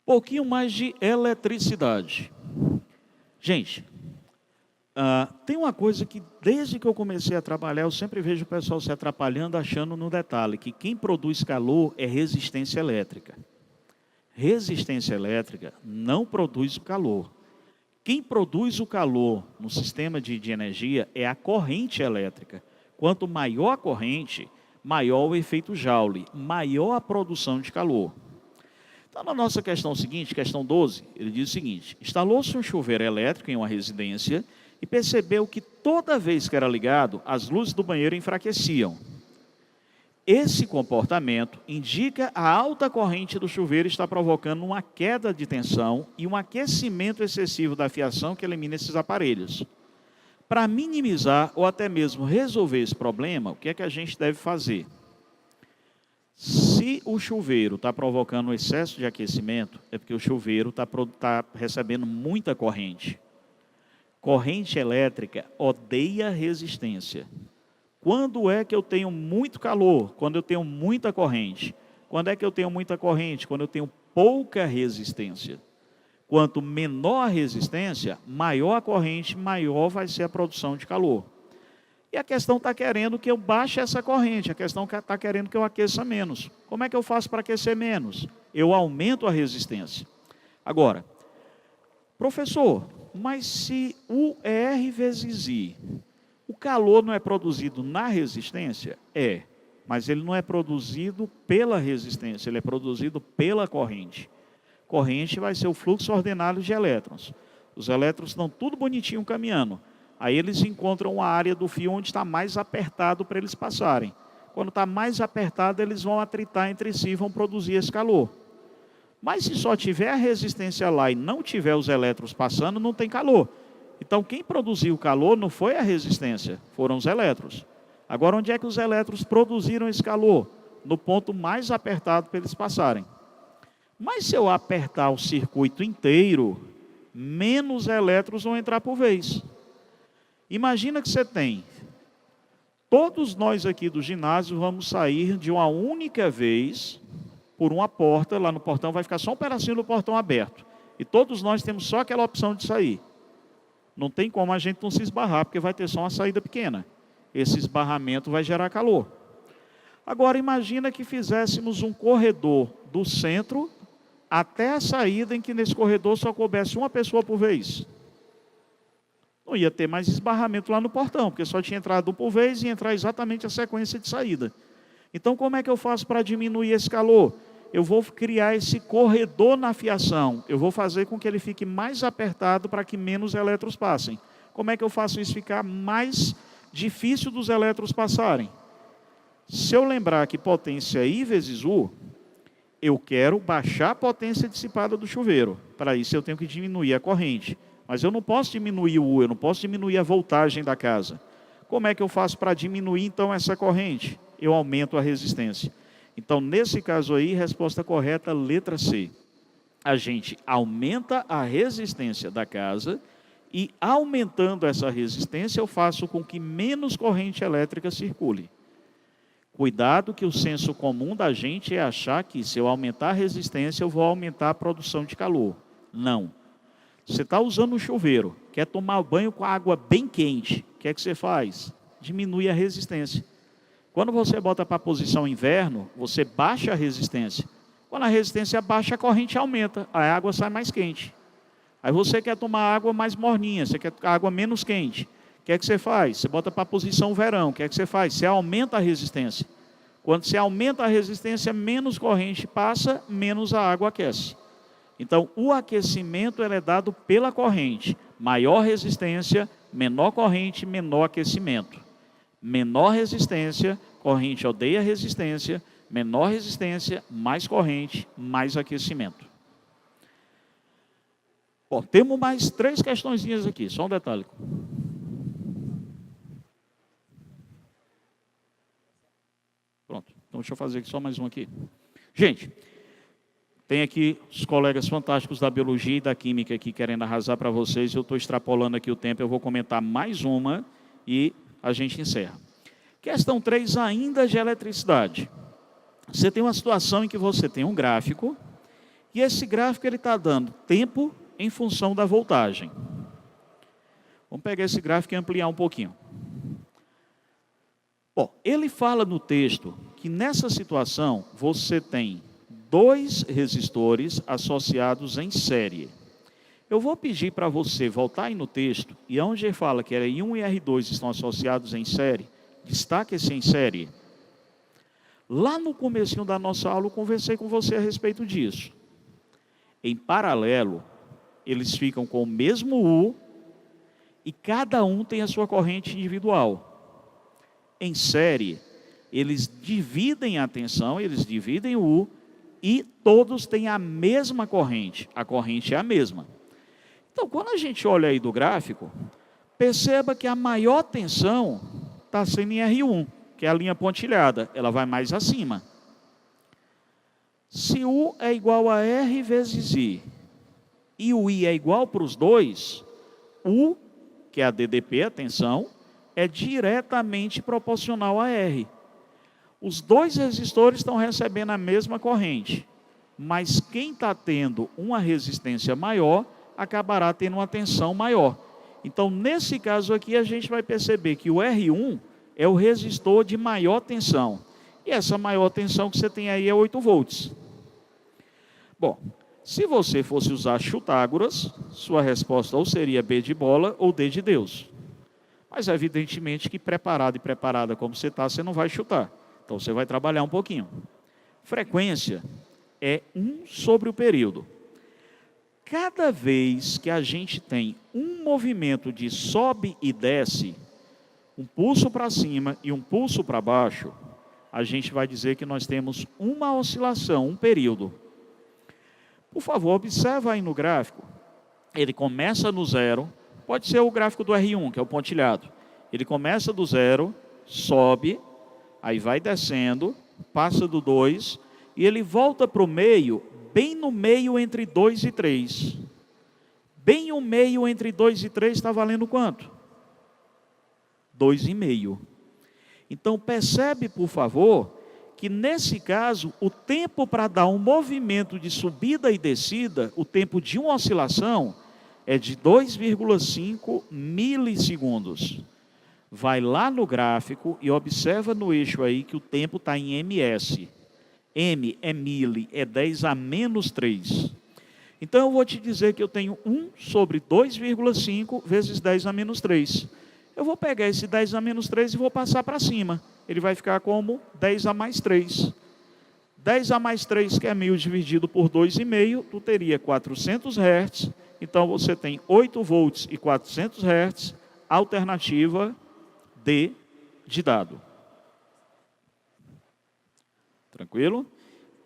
Pouquinho mais de eletricidade. Gente, tem uma coisa que desde que eu comecei a trabalhar, eu sempre vejo o pessoal se atrapalhando, achando no detalhe, que quem produz calor é resistência elétrica. Resistência elétrica não produz o calor. Quem produz o calor no sistema de energia é a corrente elétrica. Quanto maior a corrente, maior o efeito Joule, maior a produção de calor. Então, na nossa questão seguinte, questão 12, ele diz o seguinte: instalou-se um chuveiro elétrico em uma residência e percebeu que toda vez que era ligado, as luzes do banheiro enfraqueciam. Esse comportamento indica a alta corrente do chuveiro está provocando uma queda de tensão e um aquecimento excessivo da fiação que elimina esses aparelhos. Para minimizar ou até mesmo resolver esse problema, o que é que a gente deve fazer? Se o chuveiro está provocando um excesso de aquecimento, é porque o chuveiro está recebendo muita corrente. Corrente elétrica odeia resistência. Quando é que eu tenho muito calor? Quando eu tenho muita corrente. Quando é que eu tenho muita corrente? Quando eu tenho pouca resistência. Quanto menor a resistência, maior a corrente, maior vai ser a produção de calor. E a questão está querendo que eu baixe essa corrente, a questão está querendo que eu aqueça menos. Como é que eu faço para aquecer menos? Eu aumento a resistência. Agora, professor, mas se U é R vezes I, o calor não é produzido na resistência? É, mas ele não é produzido pela resistência, ele é produzido pela corrente. Corrente vai ser o fluxo ordenado de elétrons. Os elétrons estão tudo bonitinho caminhando. Aí eles encontram a área do fio onde está mais apertado para eles passarem. Quando está mais apertado, eles vão atritar entre si e vão produzir esse calor. Mas se só tiver a resistência lá e não tiver os elétrons passando, não tem calor. Então quem produziu o calor não foi a resistência, foram os elétrons. Agora onde é que os elétrons produziram esse calor? No ponto mais apertado para eles passarem. Mas se eu apertar o circuito inteiro, menos elétrons vão entrar por vez. Imagina que você tem, todos nós aqui do ginásio vamos sair de uma única vez por uma porta, lá no portão vai ficar só um pedacinho do portão aberto. E todos nós temos só aquela opção de sair. Não tem como a gente não se esbarrar, porque vai ter só uma saída pequena. Esse esbarramento vai gerar calor. Agora imagina que fizéssemos um corredor do centro até a saída em que nesse corredor só coubesse uma pessoa por vez. Não ia ter mais esbarramento lá no portão, porque só tinha entrado por vez e entrar exatamente a sequência de saída. Então, como é que eu faço para diminuir esse calor? Eu vou criar esse corredor na fiação. Eu vou fazer com que ele fique mais apertado para que menos elétrons passem. Como é que eu faço isso ficar mais difícil dos elétrons passarem? Se eu lembrar que potência I vezes U, eu quero baixar a potência dissipada do chuveiro. Para isso eu tenho que diminuir a corrente. Mas eu não posso diminuir o U, eu não posso diminuir a voltagem da casa. Como é que eu faço para diminuir então essa corrente? Eu aumento a resistência. Então, nesse caso aí, resposta correta, letra C. A gente aumenta a resistência da casa e, aumentando essa resistência, eu faço com que menos corrente elétrica circule. Cuidado que o senso comum da gente é achar que, se eu aumentar a resistência, eu vou aumentar a produção de calor. Não. Você está usando um chuveiro, quer tomar banho com água bem quente, o que é que você faz? Diminui a resistência. Quando você bota para a posição inverno, você baixa a resistência. Quando a resistência baixa, a corrente aumenta, a água sai mais quente. Aí você quer tomar água mais morninha, você quer água menos quente. O que é que você faz? Você bota para a posição verão, o que é que você faz? Você aumenta a resistência. Quando você aumenta a resistência, menos corrente passa, menos a água aquece. Então, o aquecimento é dado pela corrente. Maior resistência, menor corrente, menor aquecimento. Menor resistência, corrente odeia resistência. Menor resistência, mais corrente, mais aquecimento. Bom, temos mais 3 questõezinhas aqui, só um detalhe. Pronto, então deixa eu fazer aqui só mais um aqui. Gente, tem aqui os colegas fantásticos da biologia e da química aqui querendo arrasar para vocês. Eu estou extrapolando aqui o tempo, eu vou comentar mais uma e a gente encerra. Questão 3, ainda de eletricidade. Você tem uma situação em que você tem um gráfico, e esse gráfico ele está dando tempo em função da voltagem. Vamos pegar esse gráfico e ampliar um pouquinho. Bom, ele fala no texto que nessa situação você tem 2 resistores associados em série. Eu vou pedir para você voltar aí no texto, e onde ele fala que R1 e R2 estão associados em série, destaque esse em série. Lá no comecinho da nossa aula, eu conversei com você a respeito disso. Em paralelo, eles ficam com o mesmo U, e cada um tem a sua corrente individual. Em série, eles dividem a tensão, eles dividem o U, e todos têm a mesma corrente. A corrente é a mesma. Então, quando a gente olha aí do gráfico, perceba que a maior tensão está sendo em R1, que é a linha pontilhada. Ela vai mais acima. Se U é igual a R vezes I, e o I é igual para os dois, U, que é a DDP, a tensão, é diretamente proporcional a R. Os 2 resistores estão recebendo a mesma corrente, mas quem está tendo uma resistência maior, acabará tendo uma tensão maior. Então, nesse caso aqui, a gente vai perceber que o R1 é o resistor de maior tensão. E essa maior tensão que você tem aí é 8 volts. Bom, se você fosse usar Chutágoras, sua resposta ou seria B de bola ou D de Deus. Mas, evidentemente, que preparado e preparada como você está, você não vai chutar. Então, você vai trabalhar um pouquinho. Frequência é 1 sobre o período. Cada vez que a gente tem um movimento de sobe e desce, um pulso para cima e um pulso para baixo, a gente vai dizer que nós temos uma oscilação, um período. Por favor, observa aí no gráfico. Ele começa no 0, pode ser o gráfico do R1, que é o pontilhado. Ele começa do 0, sobe, aí vai descendo, passa do 2, e ele volta para o meio, bem no meio entre 2 e 3. Bem o meio entre 2 e 3 está valendo quanto? 2,5. Então, percebe, por favor, que nesse caso, o tempo para dar um movimento de subida e descida, o tempo de uma oscilação, é de 2,5 milissegundos. Vai lá no gráfico e observa no eixo aí que o tempo está em ms. M é mili, é 10 a menos 3. Então, eu vou te dizer que eu tenho 1 sobre 2,5 vezes 10 a menos 3. Eu vou pegar esse 10 a menos 3 e vou passar para cima. Ele vai ficar como 10 a mais 3. 10 a mais 3, que é 1.000 dividido por 2,5, tu teria 400 Hz. Então, você tem 8 volts e 400 Hz, alternativa D de dado. Tranquilo?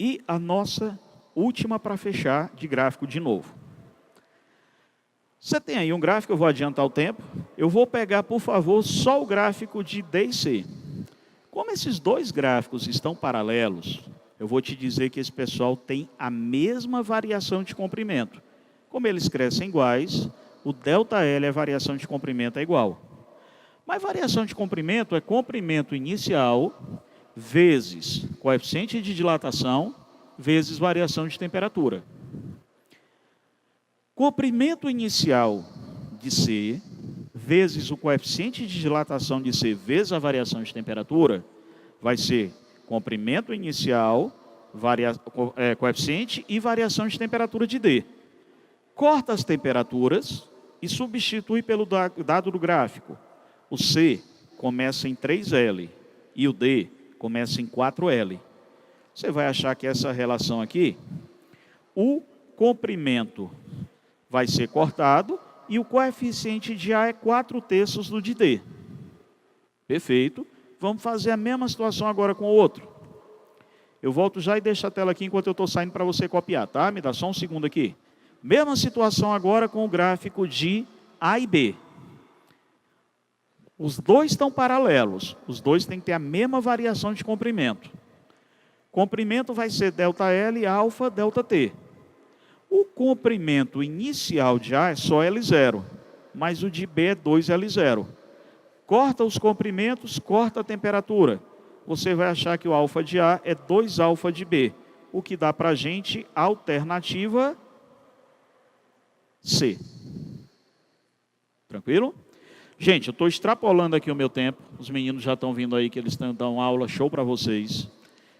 E a nossa última para fechar de gráfico de novo. Você tem aí um gráfico, eu vou adiantar o tempo. Eu vou pegar, por favor, só o gráfico de D e C. Como esses dois gráficos estão paralelos, eu vou te dizer que esse pessoal tem a mesma variação de comprimento. Como eles crescem iguais, o ΔL, a variação de comprimento, é igual. Mas variação de comprimento é comprimento inicial vezes coeficiente de dilatação vezes variação de temperatura. Comprimento inicial de C vezes o coeficiente de dilatação de C vezes a variação de temperatura vai ser comprimento inicial, coeficiente e variação de temperatura de D. Corta as temperaturas e substitui pelo dado do gráfico. O C começa em 3L e o D começa em 4L. Você vai achar que essa relação aqui, o comprimento vai ser cortado e o coeficiente de A é 4/3 do de D. Perfeito. Vamos fazer a mesma situação agora com o outro. Eu volto já e deixo a tela aqui enquanto eu estou saindo para você copiar, tá? Me dá só um segundo aqui. Mesma situação agora com o gráfico de A e B. Os dois estão paralelos. Os dois têm que ter a mesma variação de comprimento. Comprimento vai ser ΔL, alfa, ΔT. O comprimento inicial de A é só L0, mas o de B é 2L0. Corta os comprimentos, corta a temperatura. Você vai achar que o alfa de A é 2 alfa de B, o que dá para a gente a alternativa C. Tranquilo? Gente, eu estou extrapolando aqui o meu tempo. Os meninos já estão vindo aí que eles estão dando aula show para vocês.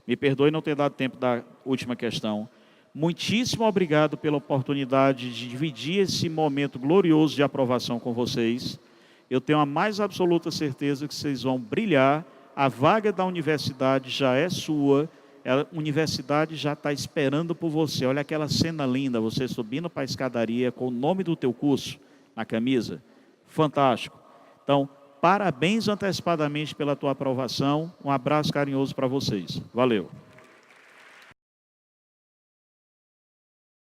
Me perdoe não ter dado tempo da última questão. Muitíssimo obrigado pela oportunidade de dividir esse momento glorioso de aprovação com vocês. Eu tenho a mais absoluta certeza que vocês vão brilhar. A vaga da universidade já é sua. A universidade já está esperando por você. Olha aquela cena linda, você subindo para a escadaria com o nome do teu curso na camisa. Fantástico. Então, parabéns antecipadamente pela tua aprovação. Um abraço carinhoso para vocês. Valeu.